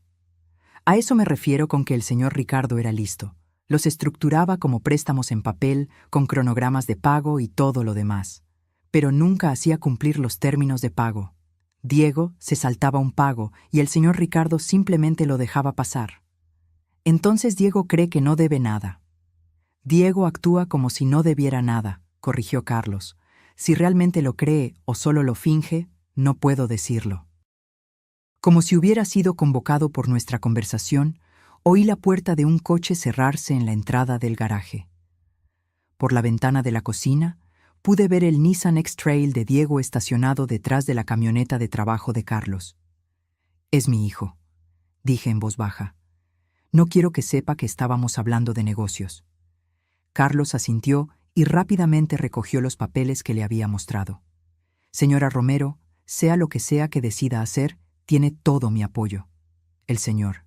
A eso me refiero con que el señor Ricardo era listo. Los estructuraba como préstamos en papel, con cronogramas de pago y todo lo demás. Pero nunca hacía cumplir los términos de pago. Diego se saltaba un pago y el señor Ricardo simplemente lo dejaba pasar. Entonces Diego cree que no debe nada. Diego actúa como si no debiera nada, corrigió Carlos. Si realmente lo cree o solo lo finge, no puedo decirlo. Como si hubiera sido convocado por nuestra conversación, oí la puerta de un coche cerrarse en la entrada del garaje. Por la ventana de la cocina, pude ver el Nissan X-Trail de Diego estacionado detrás de la camioneta de trabajo de Carlos. «Es mi hijo», dije en voz baja. «No quiero que sepa que estábamos hablando de negocios». Carlos asintió y rápidamente recogió los papeles que le había mostrado. «Señora Romero, sea lo que sea que decida hacer, tiene todo mi apoyo». El señor.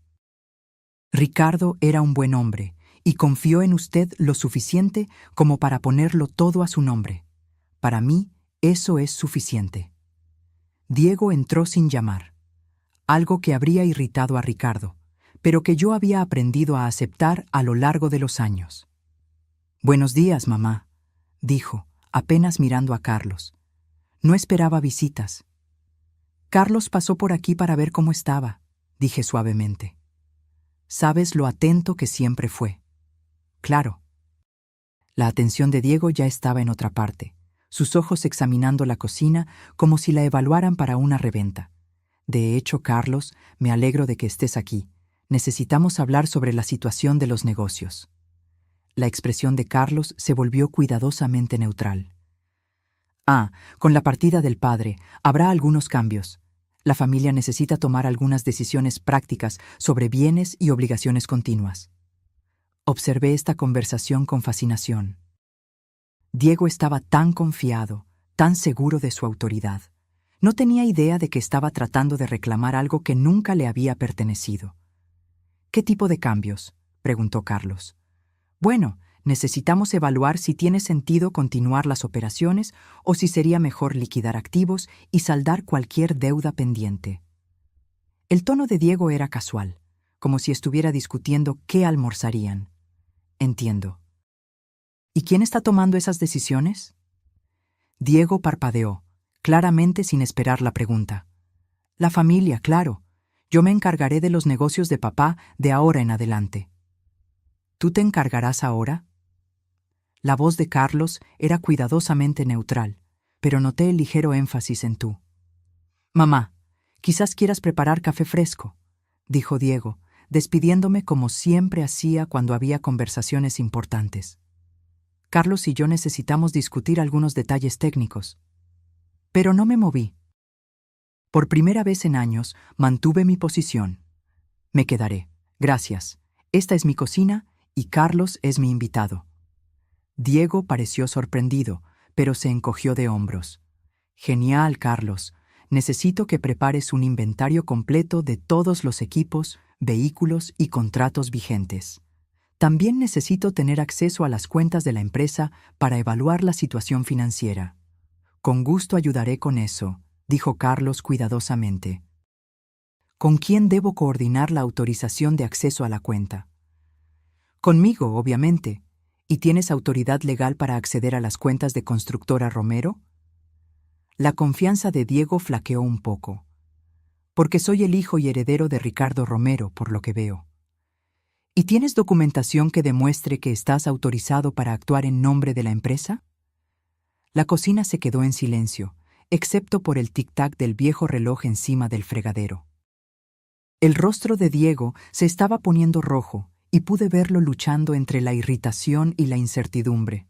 Ricardo era un buen hombre y confió en usted lo suficiente como para ponerlo todo a su nombre. Para mí, eso es suficiente. Diego entró sin llamar, algo que habría irritado a Ricardo, pero que yo había aprendido a aceptar a lo largo de los años. «Buenos días, mamá», dijo, apenas mirando a Carlos. No esperaba visitas. «Carlos pasó por aquí para ver cómo estaba», dije suavemente. «Sabes lo atento que siempre fue». «Claro». La atención de Diego ya estaba en otra parte, sus ojos examinando la cocina como si la evaluaran para una reventa. «De hecho, Carlos, me alegro de que estés aquí. Necesitamos hablar sobre la situación de los negocios». La expresión de Carlos se volvió cuidadosamente neutral. Con la partida del padre, habrá algunos cambios. La familia necesita tomar algunas decisiones prácticas sobre bienes y obligaciones continuas. Observé esta conversación con fascinación. Diego estaba tan confiado, tan seguro de su autoridad. No tenía idea de que estaba tratando de reclamar algo que nunca le había pertenecido. «¿Qué tipo de cambios?», preguntó Carlos. «Bueno, necesitamos evaluar si tiene sentido continuar las operaciones o si sería mejor liquidar activos y saldar cualquier deuda pendiente». El tono de Diego era casual, como si estuviera discutiendo qué almorzarían. «Entiendo». «¿Y quién está tomando esas decisiones?». Diego parpadeó, claramente sin esperar la pregunta. «La familia, claro. Yo me encargaré de los negocios de papá de ahora en adelante». «¿Tú te encargarás ahora?». La voz de Carlos era cuidadosamente neutral, pero noté el ligero énfasis en tú. «Mamá, quizás quieras preparar café fresco», dijo Diego, despidiéndome como siempre hacía cuando había conversaciones importantes. «Carlos y yo necesitamos discutir algunos detalles técnicos». Pero no me moví. Por primera vez en años mantuve mi posición. «Me quedaré. Gracias. Esta es mi cocina y Carlos es mi invitado». Diego pareció sorprendido, pero se encogió de hombros. «Genial, Carlos. Necesito que prepares un inventario completo de todos los equipos, vehículos y contratos vigentes. También necesito tener acceso a las cuentas de la empresa para evaluar la situación financiera». «Con gusto ayudaré con eso», dijo Carlos cuidadosamente. «¿Con quién debo coordinar la autorización de acceso a la cuenta?». «Conmigo, obviamente. ¿Y tienes autoridad legal para acceder a las cuentas de Constructora Romero? La confianza de Diego flaqueó un poco. Porque soy el hijo y heredero de Ricardo Romero, por lo que veo. ¿Y tienes documentación que demuestre que estás autorizado para actuar en nombre de la empresa? La cocina se quedó en silencio, excepto por el tic-tac del viejo reloj encima del fregadero. El rostro de Diego se estaba poniendo rojo y pude verlo luchando entre la irritación y la incertidumbre.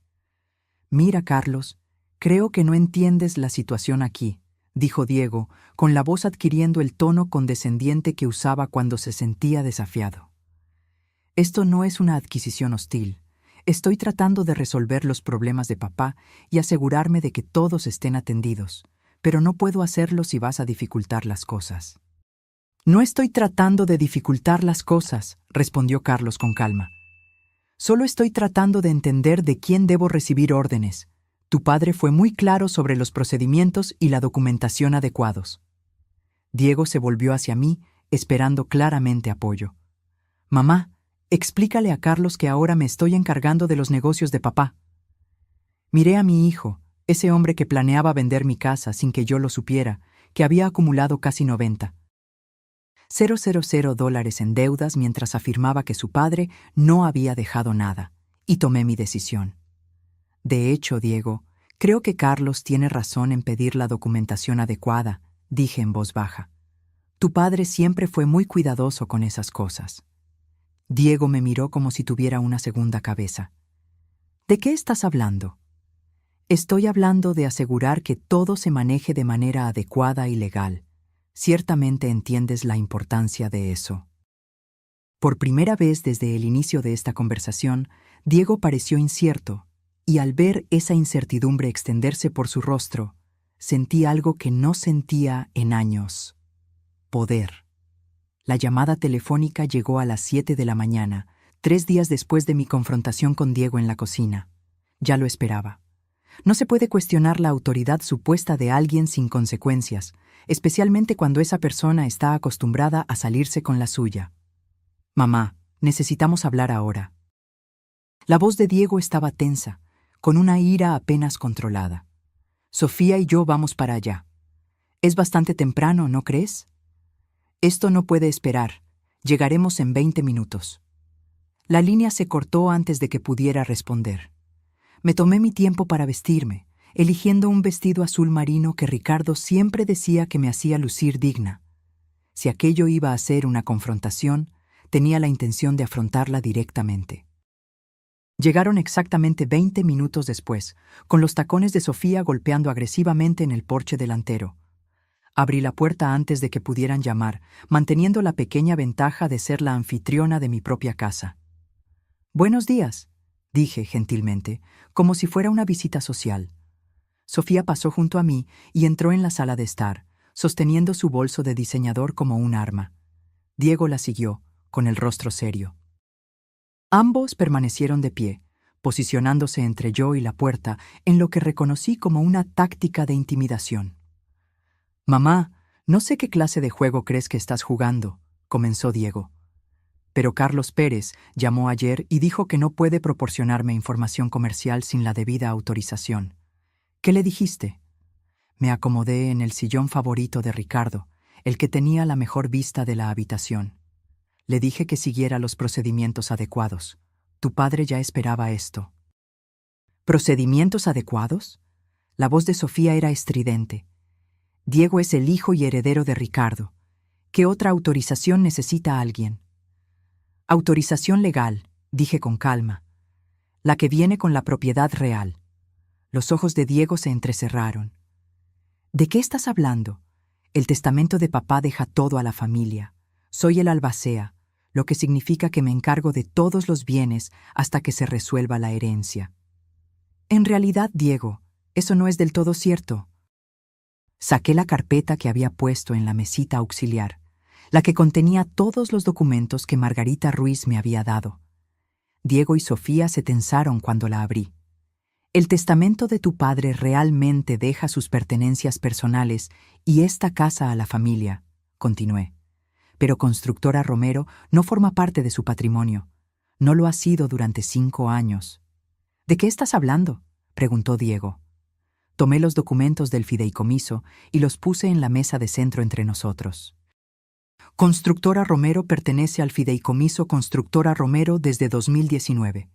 Mira, Carlos, creo que no entiendes la situación aquí, dijo Diego, con la voz adquiriendo el tono condescendiente que usaba cuando se sentía desafiado. Esto no es una adquisición hostil. Estoy tratando de resolver los problemas de papá y asegurarme de que todos estén atendidos, pero no puedo hacerlo si vas a dificultar las cosas. No estoy tratando de dificultar las cosas, respondió Carlos con calma. Solo estoy tratando de entender de quién debo recibir órdenes. Tu padre fue muy claro sobre los procedimientos y la documentación adecuados. Diego se volvió hacia mí, esperando claramente apoyo. Mamá, explícale a Carlos que ahora me estoy encargando de los negocios de papá. Miré a mi hijo, ese hombre que planeaba vender mi casa sin que yo lo supiera, que había acumulado casi 90,000 dólares en deudas mientras afirmaba que su padre no había dejado nada, y tomé mi decisión. De hecho, Diego, creo que Carlos tiene razón en pedir la documentación adecuada, dije en voz baja. Tu padre siempre fue muy cuidadoso con esas cosas. Diego me miró como si tuviera una segunda cabeza. ¿De qué estás hablando? Estoy hablando de asegurar que todo se maneje de manera adecuada y legal. Ciertamente entiendes la importancia de eso. Por primera vez desde el inicio de esta conversación, Diego pareció incierto, y al ver esa incertidumbre extenderse por su rostro, sentí algo que no sentía en años: poder. La llamada telefónica llegó a las 7 de la mañana, 3 días después de mi confrontación con Diego en la cocina. Ya lo esperaba. No se puede cuestionar la autoridad supuesta de alguien sin consecuencias, especialmente cuando esa persona está acostumbrada a salirse con la suya. Mamá, necesitamos hablar ahora. La voz de Diego estaba tensa, con una ira apenas controlada. Sofía y yo vamos para allá. Es bastante temprano, ¿no crees? Esto no puede esperar. Llegaremos en 20 minutos. La línea se cortó antes de que pudiera responder. Me tomé mi tiempo para vestirme, eligiendo un vestido azul marino que Ricardo siempre decía que me hacía lucir digna. Si aquello iba a ser una confrontación, tenía la intención de afrontarla directamente. Llegaron exactamente 20 minutos después, con los tacones de Sofía golpeando agresivamente en el porche delantero. Abrí la puerta antes de que pudieran llamar, manteniendo la pequeña ventaja de ser la anfitriona de mi propia casa. «Buenos días», dije gentilmente, como si fuera una visita social. Sofía pasó junto a mí y entró en la sala de estar, sosteniendo su bolso de diseñador como un arma. Diego la siguió, con el rostro serio. Ambos permanecieron de pie, posicionándose entre yo y la puerta en lo que reconocí como una táctica de intimidación. «Mamá, no sé qué clase de juego crees que estás jugando», comenzó Diego. Pero Carlos Pérez llamó ayer y dijo que no puede proporcionarme información comercial sin la debida autorización. ¿Qué le dijiste? Me acomodé en el sillón favorito de Ricardo, el que tenía la mejor vista de la habitación. Le dije que siguiera los procedimientos adecuados. Tu padre ya esperaba esto. ¿Procedimientos adecuados? La voz de Sofía era estridente. Diego es el hijo y heredero de Ricardo. ¿Qué otra autorización necesita alguien? Autorización legal, dije con calma. La que viene con la propiedad real. Los ojos de Diego se entrecerraron. ¿De qué estás hablando? El testamento de papá deja todo a la familia. Soy el albacea, lo que significa que me encargo de todos los bienes hasta que se resuelva la herencia. En realidad, Diego, eso no es del todo cierto. Saqué la carpeta que había puesto en la mesita auxiliar, la que contenía todos los documentos que Margarita Ruiz me había dado. Diego y Sofía se tensaron cuando la abrí. El testamento de tu padre realmente deja sus pertenencias personales y esta casa a la familia, continué. Pero Constructora Romero no forma parte de su patrimonio. No lo ha sido durante 5 años. ¿De qué estás hablando?, preguntó Diego. Tomé los documentos del fideicomiso y los puse en la mesa de centro entre nosotros. Constructora Romero pertenece al fideicomiso Constructora Romero desde 2019.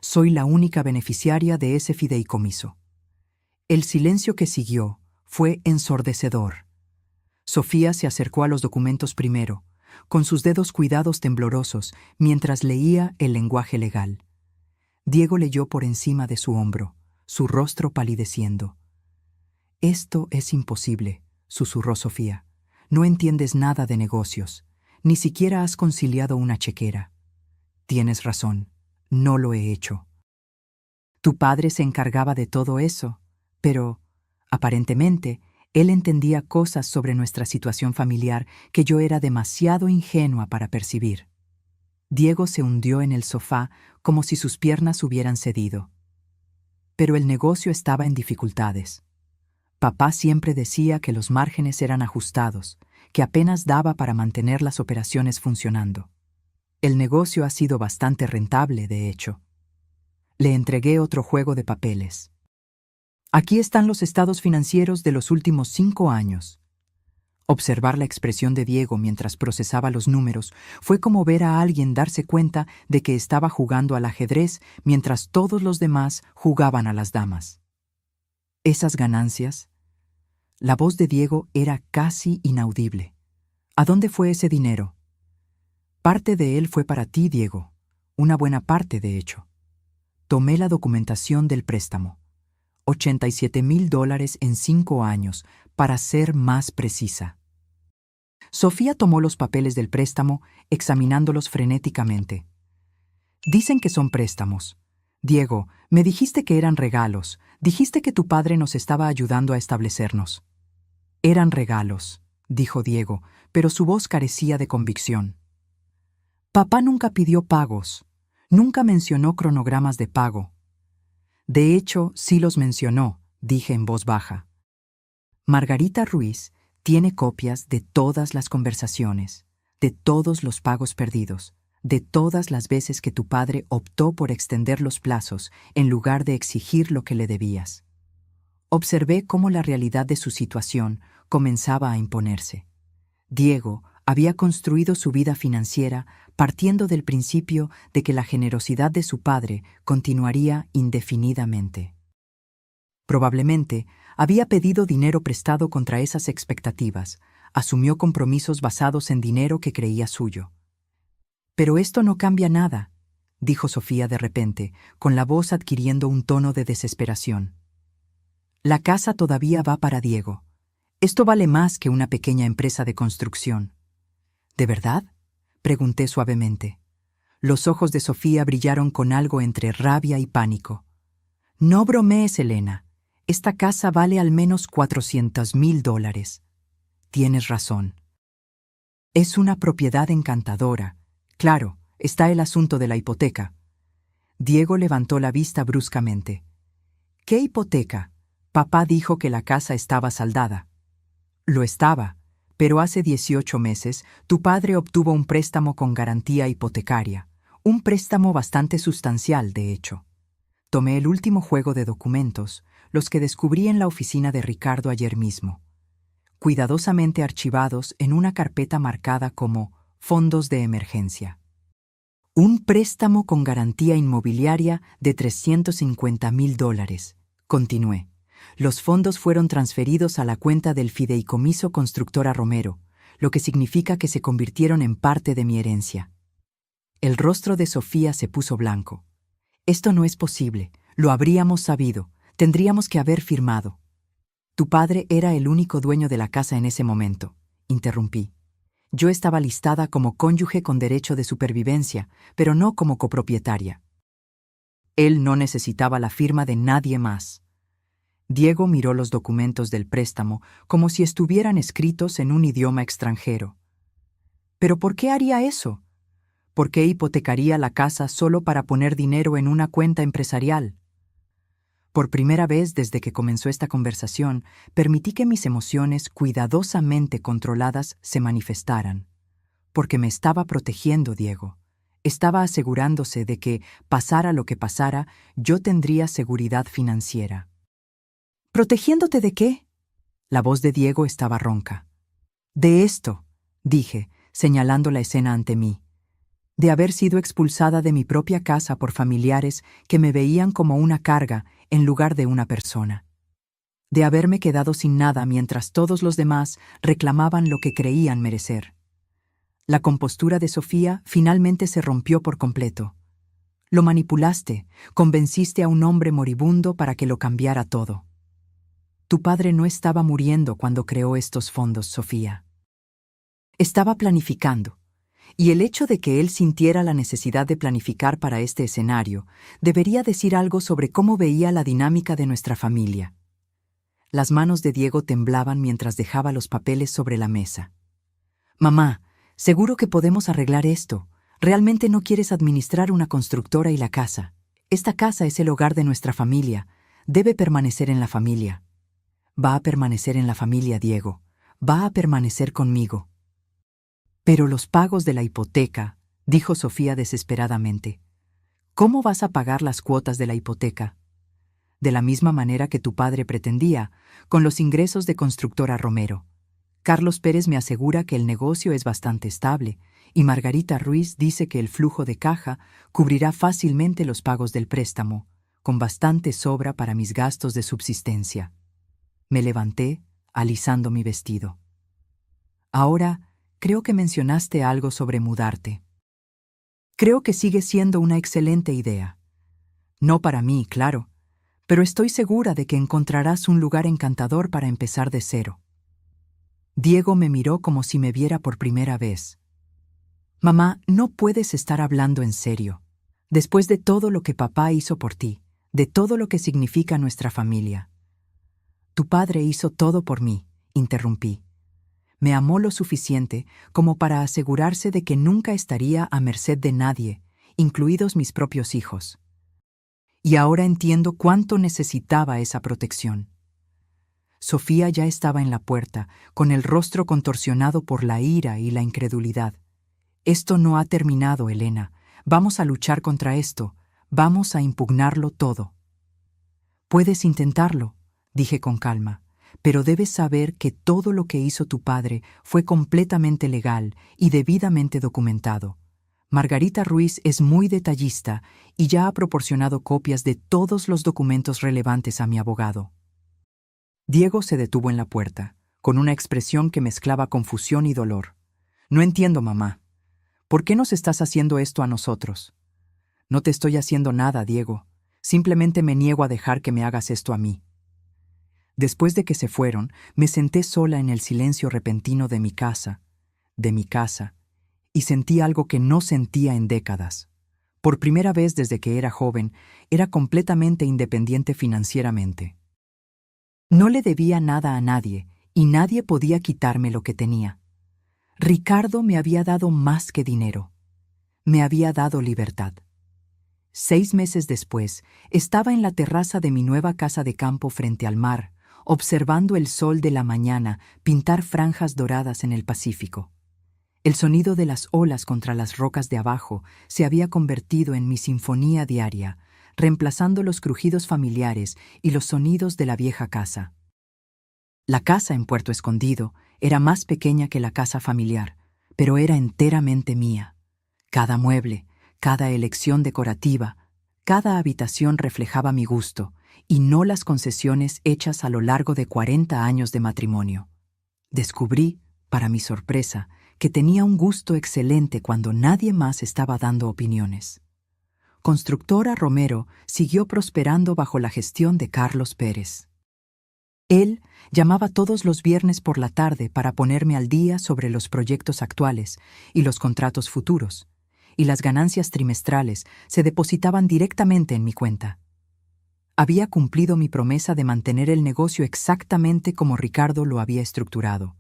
Soy la única beneficiaria de ese fideicomiso. El silencio que siguió fue ensordecedor. Sofía se acercó a los documentos primero, con sus dedos cuidados temblorosos, mientras leía el lenguaje legal. Diego leyó por encima de su hombro, su rostro palideciendo. «Esto es imposible», susurró Sofía. «No entiendes nada de negocios. Ni siquiera has conciliado una chequera». «Tienes razón. No lo he hecho». «Tu padre se encargaba de todo eso, pero, aparentemente, él entendía cosas sobre nuestra situación familiar que yo era demasiado ingenua para percibir». Diego se hundió en el sofá como si sus piernas hubieran cedido. Pero el negocio estaba en dificultades. Papá siempre decía que los márgenes eran ajustados, que apenas daba para mantener las operaciones funcionando. El negocio ha sido bastante rentable, de hecho. Le entregué otro juego de papeles. Aquí están los estados financieros de los últimos 5 años. Observar la expresión de Diego mientras procesaba los números fue como ver a alguien darse cuenta de que estaba jugando al ajedrez mientras todos los demás jugaban a las damas. Esas ganancias. La voz de Diego era casi inaudible. ¿A dónde fue ese dinero? Parte de él fue para ti, Diego. Una buena parte, de hecho. Tomé la documentación del préstamo. $87,000 en 5 años, para ser más precisa. Sofía tomó los papeles del préstamo, examinándolos frenéticamente. Dicen que son préstamos. Diego, me dijiste que eran regalos. Dijiste que tu padre nos estaba ayudando a establecernos. Eran regalos, dijo Diego, pero su voz carecía de convicción. Papá nunca pidió pagos. Nunca mencionó cronogramas de pago. De hecho, sí los mencionó, dije en voz baja. Margarita Ruiz tiene copias de todas las conversaciones, de todos los pagos perdidos, de todas las veces que tu padre optó por extender los plazos en lugar de exigir lo que le debías. Observé cómo la realidad de su situación comenzaba a imponerse. Diego había construido su vida financiera partiendo del principio de que la generosidad de su padre continuaría indefinidamente. Probablemente había pedido dinero prestado contra esas expectativas, asumió compromisos basados en dinero que creía suyo. «Pero esto no cambia nada», dijo Sofía de repente, con la voz adquiriendo un tono de desesperación. «La casa todavía va para Diego. Esto vale más que una pequeña empresa de construcción». «¿De verdad?», pregunté suavemente. Los ojos de Sofía brillaron con algo entre rabia y pánico. «No bromees, Elena. Esta casa vale al menos $400,000. Tienes razón. Es una propiedad encantadora. Claro, está el asunto de la hipoteca». Diego levantó la vista bruscamente. «¿Qué hipoteca? Papá dijo que la casa estaba saldada». «Lo estaba, pero hace 18 meses tu padre obtuvo un préstamo con garantía hipotecaria, un préstamo bastante sustancial, de hecho». Tomé el último juego de documentos, los que descubrí en la oficina de Ricardo ayer mismo, cuidadosamente archivados en una carpeta marcada como «Fondos de emergencia». «Un préstamo con garantía inmobiliaria de $350,000, continué. «Los fondos fueron transferidos a la cuenta del fideicomiso Constructora Romero, lo que significa que se convirtieron en parte de mi herencia». El rostro de Sofía se puso blanco. «Esto no es posible. Lo habríamos sabido. Tendríamos que haber firmado». «Tu padre era el único dueño de la casa en ese momento», interrumpí. «Yo estaba listada como cónyuge con derecho de supervivencia, pero no como copropietaria». Él no necesitaba la firma de nadie más. Diego miró los documentos del préstamo como si estuvieran escritos en un idioma extranjero. «¿Pero por qué haría eso? ¿Por qué hipotecaría la casa solo para poner dinero en una cuenta empresarial?» Por primera vez desde que comenzó esta conversación, permití que mis emociones cuidadosamente controladas se manifestaran. Porque me estaba protegiendo, Diego. Estaba asegurándose de que, pasara lo que pasara, yo tendría seguridad financiera. ¿Protegiéndote de qué? La voz de Diego estaba ronca. De esto, dije, señalando la escena ante mí. De haber sido expulsada de mi propia casa por familiares que me veían como una carga en lugar de una persona. De haberme quedado sin nada mientras todos los demás reclamaban lo que creían merecer. La compostura de Sofía finalmente se rompió por completo. Lo manipulaste, convenciste a un hombre moribundo para que lo cambiara todo. Tu padre no estaba muriendo cuando creó estos fondos, Sofía. Estaba planificando, y el hecho de que él sintiera la necesidad de planificar para este escenario debería decir algo sobre cómo veía la dinámica de nuestra familia. Las manos de Diego temblaban mientras dejaba los papeles sobre la mesa. Mamá, seguro que podemos arreglar esto. Realmente no quieres administrar una constructora y la casa. Esta casa es el hogar de nuestra familia. Debe permanecer en la familia. Va a permanecer en la familia, Diego. Va a permanecer conmigo. Pero los pagos de la hipoteca, dijo Sofía desesperadamente. ¿Cómo vas a pagar las cuotas de la hipoteca? De la misma manera que tu padre pretendía, con los ingresos de Constructora Romero. Carlos Pérez me asegura que el negocio es bastante estable, y Margarita Ruiz dice que el flujo de caja cubrirá fácilmente los pagos del préstamo, con bastante sobra para mis gastos de subsistencia. Me levanté, alisando mi vestido. Ahora, creo que mencionaste algo sobre mudarte. Creo que sigue siendo una excelente idea. No para mí, claro, pero estoy segura de que encontrarás un lugar encantador para empezar de cero. Diego me miró como si me viera por primera vez. Mamá, no puedes estar hablando en serio. Después de todo lo que papá hizo por ti, de todo lo que significa nuestra familia. Tu padre hizo todo por mí, interrumpí. Me amó lo suficiente como para asegurarse de que nunca estaría a merced de nadie, incluidos mis propios hijos. Y ahora entiendo cuánto necesitaba esa protección. Sofía ya estaba en la puerta, con el rostro contorsionado por la ira y la incredulidad. Esto no ha terminado, Elena. Vamos a luchar contra esto. Vamos a impugnarlo todo. Puedes intentarlo, dije con calma, pero debes saber que todo lo que hizo tu padre fue completamente legal y debidamente documentado. Margarita Ruiz es muy detallista y ya ha proporcionado copias de todos los documentos relevantes a mi abogado. Diego se detuvo en la puerta, con una expresión que mezclaba confusión y dolor. No entiendo, mamá. ¿Por qué nos estás haciendo esto a nosotros? No te estoy haciendo nada, Diego. Simplemente me niego a dejar que me hagas esto a mí. Después de que se fueron, me senté sola en el silencio repentino de mi casa, y sentí algo que no sentía en décadas. Por primera vez desde que era joven, era completamente independiente financieramente. No le debía nada a nadie, y nadie podía quitarme lo que tenía. Ricardo me había dado más que dinero. Me había dado libertad. 6 meses después, estaba en la terraza de mi nueva casa de campo frente al mar, observando el sol de la mañana pintar franjas doradas en el Pacífico. El sonido de las olas contra las rocas de abajo se había convertido en mi sinfonía diaria, reemplazando los crujidos familiares y los sonidos de la vieja casa. La casa en Puerto Escondido era más pequeña que la casa familiar, pero era enteramente mía. Cada mueble, cada elección decorativa, cada habitación reflejaba mi gusto, y no las concesiones hechas a lo largo de 40 años de matrimonio. Descubrí, para mi sorpresa, que tenía un gusto excelente cuando nadie más estaba dando opiniones. Constructora Romero siguió prosperando bajo la gestión de Carlos Pérez. Él llamaba todos los viernes por la tarde para ponerme al día sobre los proyectos actuales y los contratos futuros, y las ganancias trimestrales se depositaban directamente en mi cuenta. Había cumplido mi promesa de mantener el negocio exactamente como Ricardo lo había estructurado,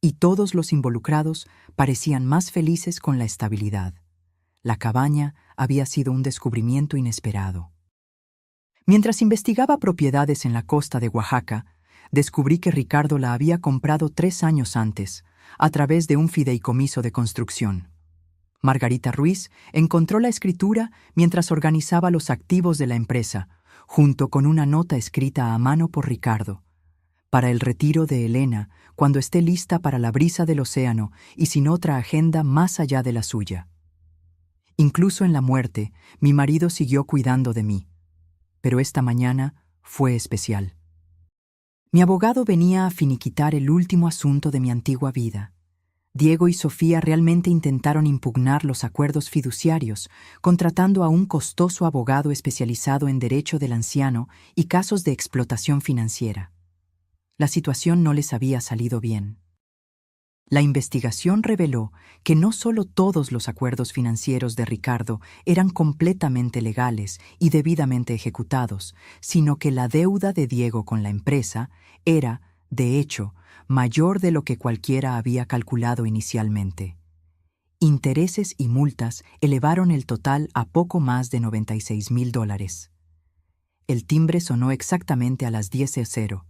y todos los involucrados parecían más felices con la estabilidad. La cabaña había sido un descubrimiento inesperado. Mientras investigaba propiedades en la costa de Oaxaca, descubrí que Ricardo la había comprado 3 años antes, a través de un fideicomiso de construcción. Margarita Ruiz encontró la escritura mientras organizaba los activos de la empresa, junto con una nota escrita a mano por Ricardo. Para el retiro de Elena, cuando esté lista para la brisa del océano y sin otra agenda más allá de la suya. Incluso en la muerte, mi marido siguió cuidando de mí. Pero esta mañana fue especial. Mi abogado venía a finiquitar el último asunto de mi antigua vida. Diego y Sofía realmente intentaron impugnar los acuerdos fiduciarios, contratando a un costoso abogado especializado en derecho del anciano y casos de explotación financiera. La situación no les había salido bien. La investigación reveló que no solo todos los acuerdos financieros de Ricardo eran completamente legales y debidamente ejecutados, sino que la deuda de Diego con la empresa era, de hecho, mayor de lo que cualquiera había calculado inicialmente. Intereses y multas elevaron el total a poco más de $96,000. El timbre sonó exactamente a las 10:00.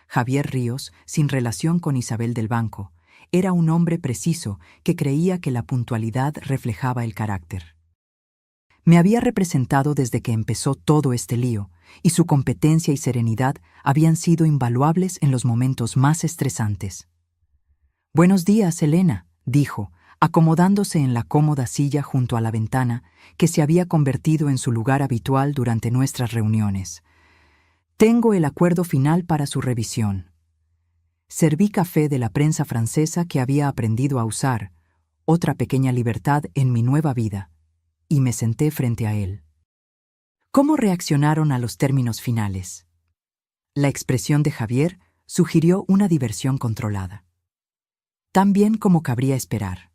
Javier Ríos, sin relación con Isabel del Banco, era un hombre preciso que creía que la puntualidad reflejaba el carácter. Me había representado desde que empezó todo este lío, y su competencia y serenidad habían sido invaluables en los momentos más estresantes. «Buenos días, Elena», dijo, acomodándose en la cómoda silla junto a la ventana que se había convertido en su lugar habitual durante nuestras reuniones. «Tengo el acuerdo final para su revisión». Serví café de la prensa francesa que había aprendido a usar, otra pequeña libertad en mi nueva vida, y me senté frente a él. ¿Cómo reaccionaron a los términos finales? La expresión de Javier sugirió una diversión controlada. Tan bien como cabría esperar.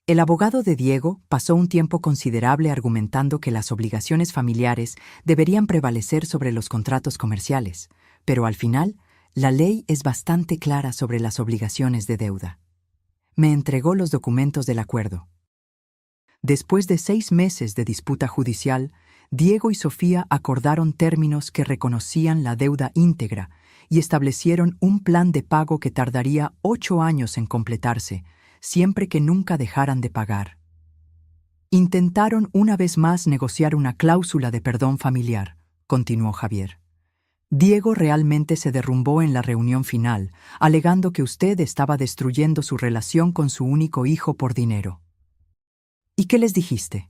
El abogado de Diego pasó un tiempo considerable argumentando que las obligaciones familiares deberían prevalecer sobre los contratos comerciales, pero al final, la ley es bastante clara sobre las obligaciones de deuda. Me entregó los documentos del acuerdo. Después de 6 meses de disputa judicial, Diego y Sofía acordaron términos que reconocían la deuda íntegra y establecieron un plan de pago que tardaría 8 años en completarse, siempre que nunca dejaran de pagar. Intentaron una vez más negociar una cláusula de perdón familiar, continuó Javier. Diego realmente se derrumbó en la reunión final, alegando que usted estaba destruyendo su relación con su único hijo por dinero. ¿Y qué les dijiste?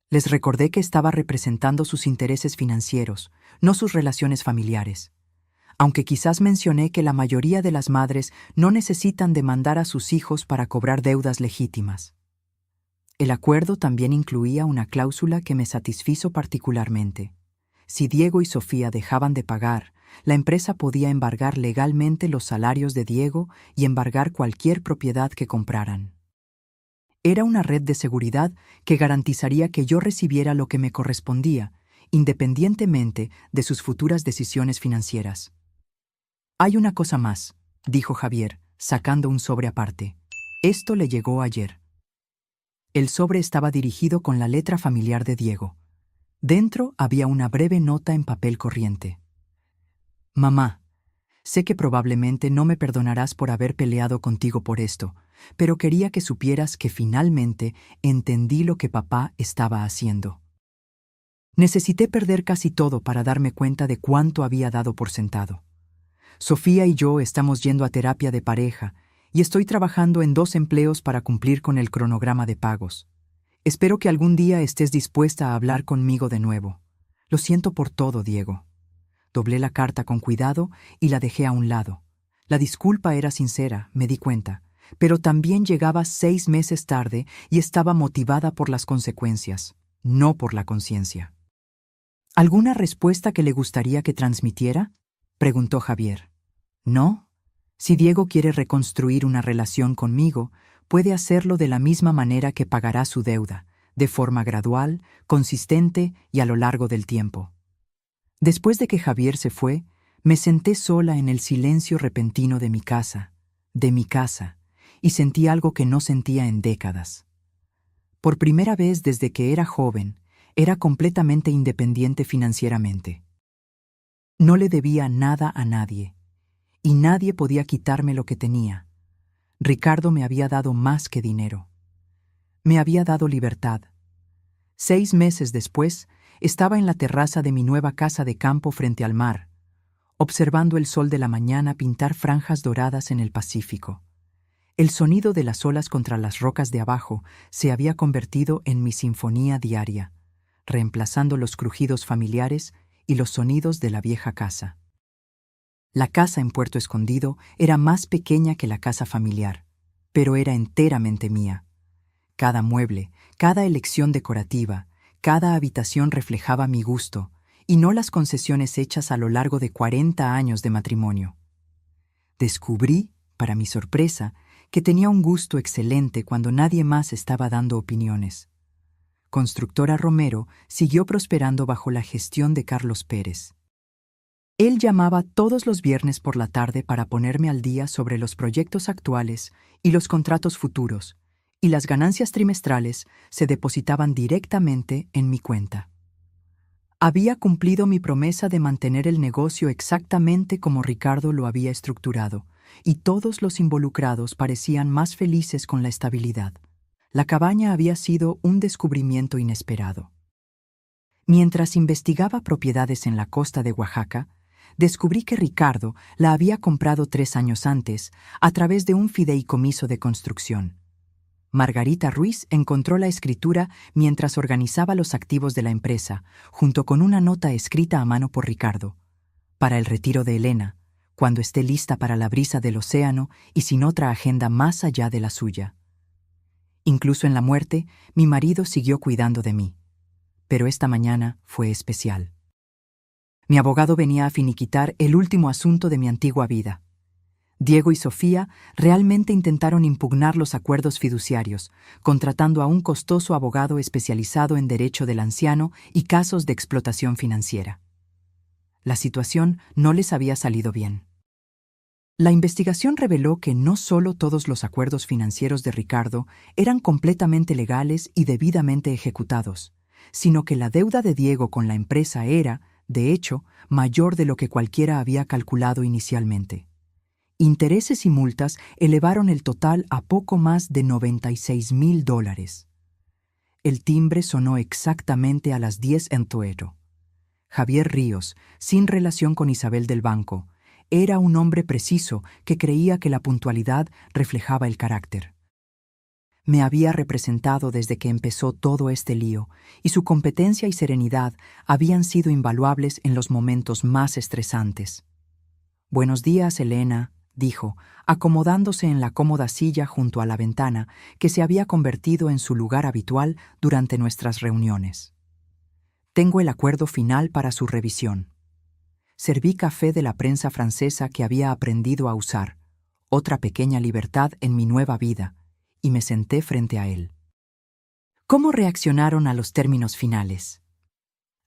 Les recordé que estaba representando sus intereses financieros, no sus relaciones familiares. Aunque quizás mencioné que la mayoría de las madres no necesitan demandar a sus hijos para cobrar deudas legítimas. El acuerdo también incluía una cláusula que me satisfizo particularmente. Si Diego y Sofía dejaban de pagar, la empresa podía embargar legalmente los salarios de Diego y embargar cualquier propiedad que compraran. Era una red de seguridad que garantizaría que yo recibiera lo que me correspondía, independientemente de sus futuras decisiones financieras. «Hay una cosa más», dijo Javier, sacando un sobre aparte. «Esto le llegó ayer». El sobre estaba dirigido con la letra familiar de Diego. Dentro había una breve nota en papel corriente. «Mamá, sé que probablemente no me perdonarás por haber peleado contigo por esto, pero quería que supieras que finalmente entendí lo que papá estaba haciendo. Necesité perder casi todo para darme cuenta de cuánto había dado por sentado. Sofía y yo estamos yendo a terapia de pareja y estoy trabajando en 2 empleos para cumplir con el cronograma de pagos. Espero que algún día estés dispuesta a hablar conmigo de nuevo. Lo siento por todo, Diego». Doblé la carta con cuidado y la dejé a un lado. La disculpa era sincera, me di cuenta, pero también llegaba 6 meses tarde y estaba motivada por las consecuencias, no por la conciencia. «¿Alguna respuesta que le gustaría que transmitiera?», preguntó Javier. «No. Si Diego quiere reconstruir una relación conmigo, puede hacerlo de la misma manera que pagará su deuda, de forma gradual, consistente y a lo largo del tiempo». Después de que Javier se fue, me senté sola en el silencio repentino de mi casa, y sentí algo que no sentía en décadas. Por primera vez desde que era joven, era completamente independiente financieramente. No le debía nada a nadie, y nadie podía quitarme lo que tenía. Ricardo me había dado más que dinero. Me había dado libertad. 6 meses después, estaba en la terraza de mi nueva casa de campo frente al mar, observando el sol de la mañana pintar franjas doradas en el Pacífico. El sonido de las olas contra las rocas de abajo se había convertido en mi sinfonía diaria, reemplazando los crujidos familiares y los sonidos de la vieja casa. La casa en Puerto Escondido era más pequeña que la casa familiar, pero era enteramente mía. Cada mueble, cada elección decorativa, cada habitación reflejaba mi gusto, y no las concesiones hechas a lo largo de 40 años de matrimonio. Descubrí, para mi sorpresa, que tenía un gusto excelente cuando nadie más estaba dando opiniones. Constructora Romero siguió prosperando bajo la gestión de Carlos Pérez. Él llamaba todos los viernes por la tarde para ponerme al día sobre los proyectos actuales y los contratos futuros, y las ganancias trimestrales se depositaban directamente en mi cuenta. Había cumplido mi promesa de mantener el negocio exactamente como Ricardo lo había estructurado, y todos los involucrados parecían más felices con la estabilidad. La cabaña había sido un descubrimiento inesperado. Mientras investigaba propiedades en la costa de Oaxaca, descubrí que Ricardo la había comprado 3 años antes a través de un fideicomiso de construcción. Margarita Ruiz encontró la escritura mientras organizaba los activos de la empresa, junto con una nota escrita a mano por Ricardo. Para el retiro de Elena, cuando esté lista para la brisa del océano y sin otra agenda más allá de la suya. Incluso en la muerte, mi marido siguió cuidando de mí. Pero esta mañana fue especial. Mi abogado venía a finiquitar el último asunto de mi antigua vida. Diego y Sofía realmente intentaron impugnar los acuerdos fiduciarios, contratando a un costoso abogado especializado en derecho del anciano y casos de explotación financiera. La situación no les había salido bien. La investigación reveló que no solo todos los acuerdos financieros de Ricardo eran completamente legales y debidamente ejecutados, sino que la deuda de Diego con la empresa era, de hecho, mayor de lo que cualquiera había calculado inicialmente. Intereses y multas elevaron el total a poco más de $96,000. El timbre sonó exactamente a las 10 en Toero. Javier Ríos, sin relación con Isabel del Banco, era un hombre preciso que creía que la puntualidad reflejaba el carácter. Me había representado desde que empezó todo este lío, y su competencia y serenidad habían sido invaluables en los momentos más estresantes. «Buenos días, Elena», dijo, acomodándose en la cómoda silla junto a la ventana que se había convertido en su lugar habitual durante nuestras reuniones. «Tengo el acuerdo final para su revisión». Serví café de la prensa francesa que había aprendido a usar, otra pequeña libertad en mi nueva vida, y me senté frente a él. ¿Cómo reaccionaron a los términos finales?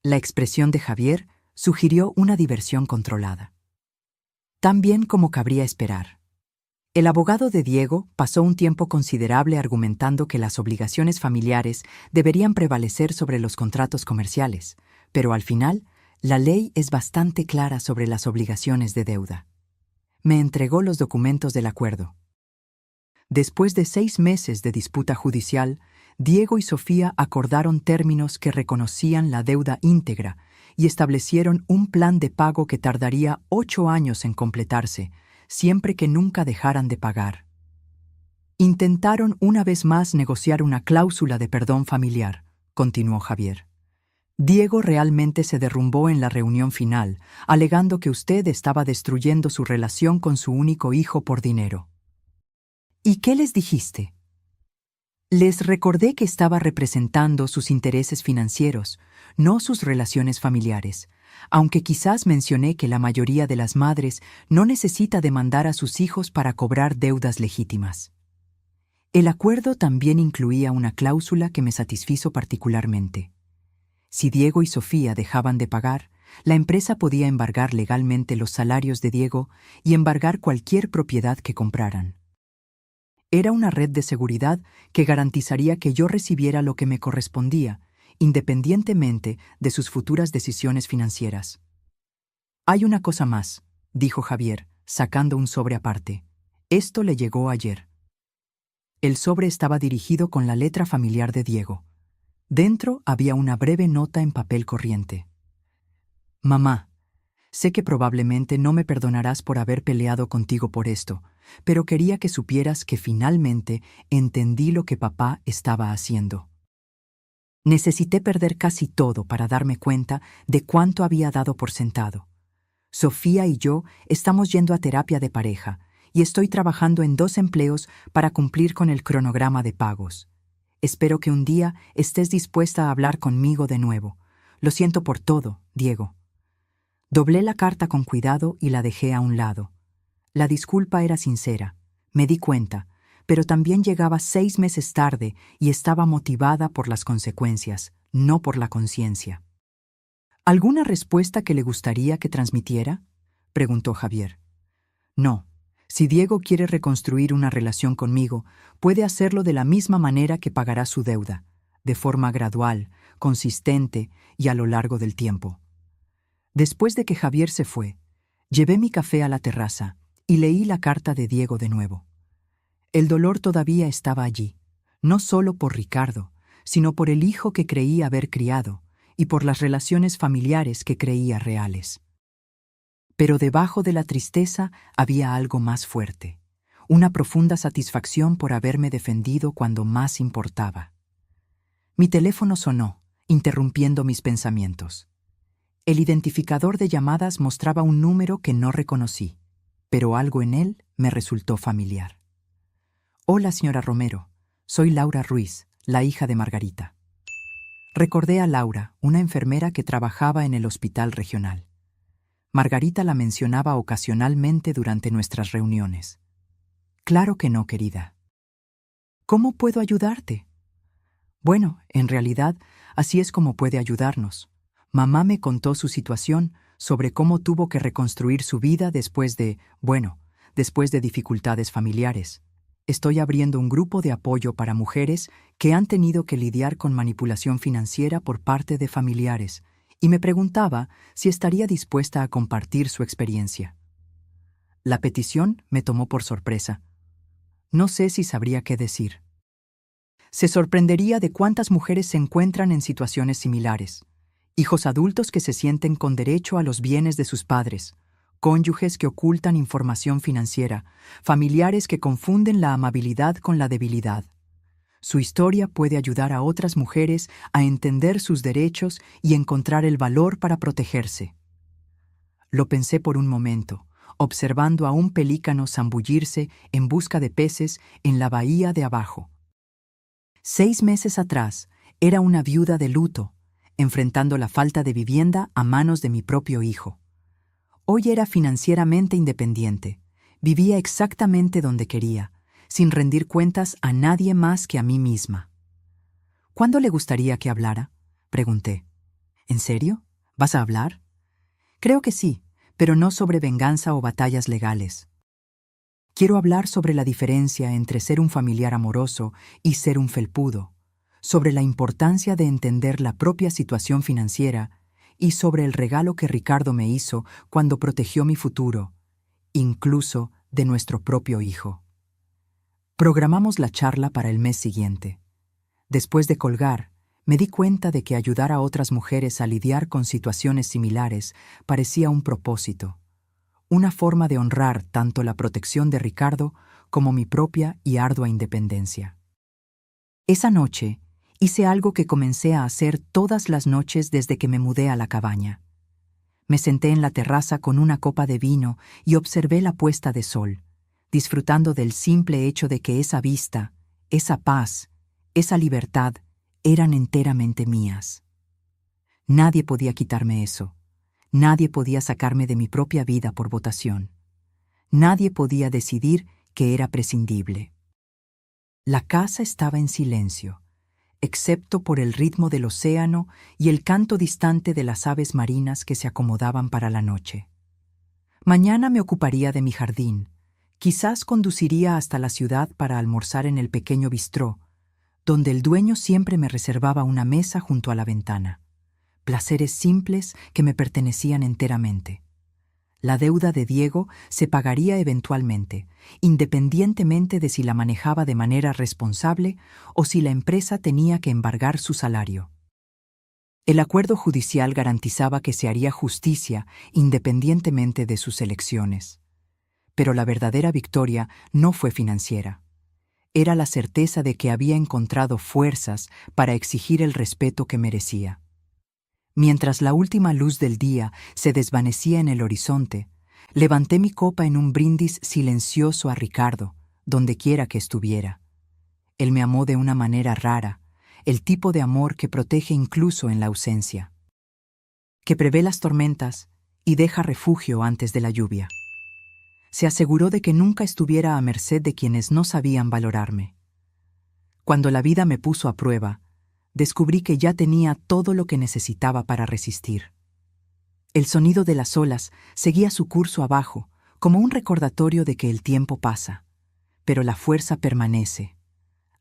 La expresión de Javier sugirió una diversión controlada. Tan bien como cabría esperar. El abogado de Diego pasó un tiempo considerable argumentando que las obligaciones familiares deberían prevalecer sobre los contratos comerciales, pero al final, la ley es bastante clara sobre las obligaciones de deuda. Me entregó los documentos del acuerdo. Después de 6 meses de disputa judicial, Diego y Sofía acordaron términos que reconocían la deuda íntegra y establecieron un plan de pago que tardaría 8 años en completarse, siempre que nunca dejaran de pagar. Intentaron una vez más negociar una cláusula de perdón familiar, continuó Javier. Diego realmente se derrumbó en la reunión final, alegando que usted estaba destruyendo su relación con su único hijo por dinero. ¿Y qué les dijiste? Les recordé que estaba representando sus intereses financieros, no sus relaciones familiares, aunque quizás mencioné que la mayoría de las madres no necesita demandar a sus hijos para cobrar deudas legítimas. El acuerdo también incluía una cláusula que me satisfizo particularmente. Si Diego y Sofía dejaban de pagar, la empresa podía embargar legalmente los salarios de Diego y embargar cualquier propiedad que compraran. Era una red de seguridad que garantizaría que yo recibiera lo que me correspondía, independientemente de sus futuras decisiones financieras. «Hay una cosa más», dijo Javier, sacando un sobre aparte. «Esto le llegó ayer». El sobre estaba dirigido con la letra familiar de Diego. Dentro había una breve nota en papel corriente. Mamá, sé que probablemente no me perdonarás por haber peleado contigo por esto, pero quería que supieras que finalmente entendí lo que papá estaba haciendo. Necesité perder casi todo para darme cuenta de cuánto había dado por sentado. Sofía y yo estamos yendo a terapia de pareja y estoy trabajando en 2 empleos para cumplir con el cronograma de pagos. Espero que un día estés dispuesta a hablar conmigo de nuevo. Lo siento por todo, Diego. Doblé la carta con cuidado y la dejé a un lado. La disculpa era sincera, me di cuenta, pero también llegaba 6 meses tarde y estaba motivada por las consecuencias, no por la conciencia. ¿Alguna respuesta que le gustaría que transmitiera?, preguntó Javier. No. Si Diego quiere reconstruir una relación conmigo, puede hacerlo de la misma manera que pagará su deuda, de forma gradual, consistente y a lo largo del tiempo. Después de que Javier se fue, llevé mi café a la terraza y leí la carta de Diego de nuevo. El dolor todavía estaba allí, no solo por Ricardo, sino por el hijo que creía haber criado y por las relaciones familiares que creía reales. Pero debajo de la tristeza había algo más fuerte, una profunda satisfacción por haberme defendido cuando más importaba. Mi teléfono sonó, interrumpiendo mis pensamientos. El identificador de llamadas mostraba un número que no reconocí, pero algo en él me resultó familiar. Hola, señora Romero. Soy Laura Ruiz, la hija de Margarita. Recordé a Laura, una enfermera que trabajaba en el hospital regional. Margarita la mencionaba ocasionalmente durante nuestras reuniones. Claro que no, querida. ¿Cómo puedo ayudarte? Bueno, en realidad, así es como puede ayudarnos. Mamá me contó su situación sobre cómo tuvo que reconstruir su vida después de dificultades familiares. Estoy abriendo un grupo de apoyo para mujeres que han tenido que lidiar con manipulación financiera por parte de familiares, y me preguntaba si estaría dispuesta a compartir su experiencia. La petición me tomó por sorpresa. No sé si sabría qué decir. Se sorprendería de cuántas mujeres se encuentran en situaciones similares. Hijos adultos que se sienten con derecho a los bienes de sus padres, cónyuges que ocultan información financiera, familiares que confunden la amabilidad con la debilidad. Su historia puede ayudar a otras mujeres a entender sus derechos y encontrar el valor para protegerse. Lo pensé por un momento, observando a un pelícano zambullirse en busca de peces en la bahía de abajo. 6 meses atrás, era una viuda de luto, enfrentando la falta de vivienda a manos de mi propio hijo. Hoy era financieramente independiente, vivía exactamente donde quería, sin rendir cuentas a nadie más que a mí misma. ¿Cuándo le gustaría que hablara?, pregunté. ¿En serio? ¿Vas a hablar? Creo que sí, pero no sobre venganza o batallas legales. Quiero hablar sobre la diferencia entre ser un familiar amoroso y ser un felpudo, sobre la importancia de entender la propia situación financiera y sobre el regalo que Ricardo me hizo cuando protegió mi futuro, incluso de nuestro propio hijo. Programamos la charla para el mes siguiente. Después de colgar, me di cuenta de que ayudar a otras mujeres a lidiar con situaciones similares parecía un propósito, una forma de honrar tanto la protección de Ricardo como mi propia y ardua independencia. Esa noche, hice algo que comencé a hacer todas las noches desde que me mudé a la cabaña. Me senté en la terraza con una copa de vino y observé la puesta de sol, disfrutando del simple hecho de que esa vista, esa paz, esa libertad eran enteramente mías. Nadie podía quitarme eso. Nadie podía sacarme de mi propia vida por votación. Nadie podía decidir que era prescindible. La casa estaba en silencio, excepto por el ritmo del océano y el canto distante de las aves marinas que se acomodaban para la noche. Mañana me ocuparía de mi jardín. Quizás conduciría hasta la ciudad para almorzar en el pequeño bistró, donde el dueño siempre me reservaba una mesa junto a la ventana. Placeres simples que me pertenecían enteramente. La deuda de Diego se pagaría eventualmente, independientemente de si la manejaba de manera responsable o si la empresa tenía que embargar su salario. El acuerdo judicial garantizaba que se haría justicia independientemente de sus elecciones. Pero la verdadera victoria no fue financiera. Era la certeza de que había encontrado fuerzas para exigir el respeto que merecía. Mientras la última luz del día se desvanecía en el horizonte, levanté mi copa en un brindis silencioso a Ricardo, donde quiera que estuviera. Él me amó de una manera rara, el tipo de amor que protege incluso en la ausencia, que prevé las tormentas y deja refugio antes de la lluvia. Se aseguró de que nunca estuviera a merced de quienes no sabían valorarme. Cuando la vida me puso a prueba, descubrí que ya tenía todo lo que necesitaba para resistir. El sonido de las olas seguía su curso abajo, como un recordatorio de que el tiempo pasa, pero la fuerza permanece.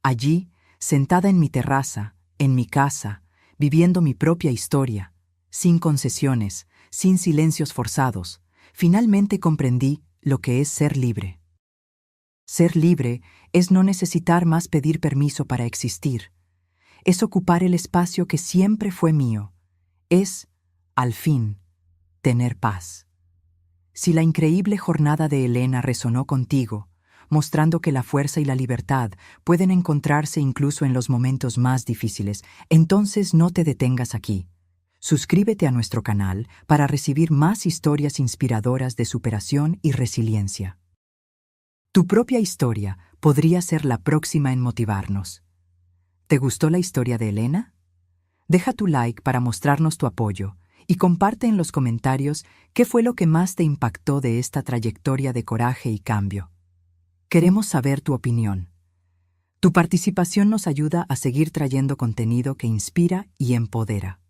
Allí, sentada en mi terraza, en mi casa, viviendo mi propia historia, sin concesiones, sin silencios forzados, finalmente comprendí lo que es ser libre. Ser libre es no necesitar más pedir permiso para existir. Es ocupar el espacio que siempre fue mío. Es, al fin, tener paz. Si la increíble jornada de Elena resonó contigo, mostrando que la fuerza y la libertad pueden encontrarse incluso en los momentos más difíciles, entonces no te detengas aquí. Suscríbete a nuestro canal para recibir más historias inspiradoras de superación y resiliencia. Tu propia historia podría ser la próxima en motivarnos. ¿Te gustó la historia de Elena? Deja tu like para mostrarnos tu apoyo y comparte en los comentarios qué fue lo que más te impactó de esta trayectoria de coraje y cambio. Queremos saber tu opinión. Tu participación nos ayuda a seguir trayendo contenido que inspira y empodera.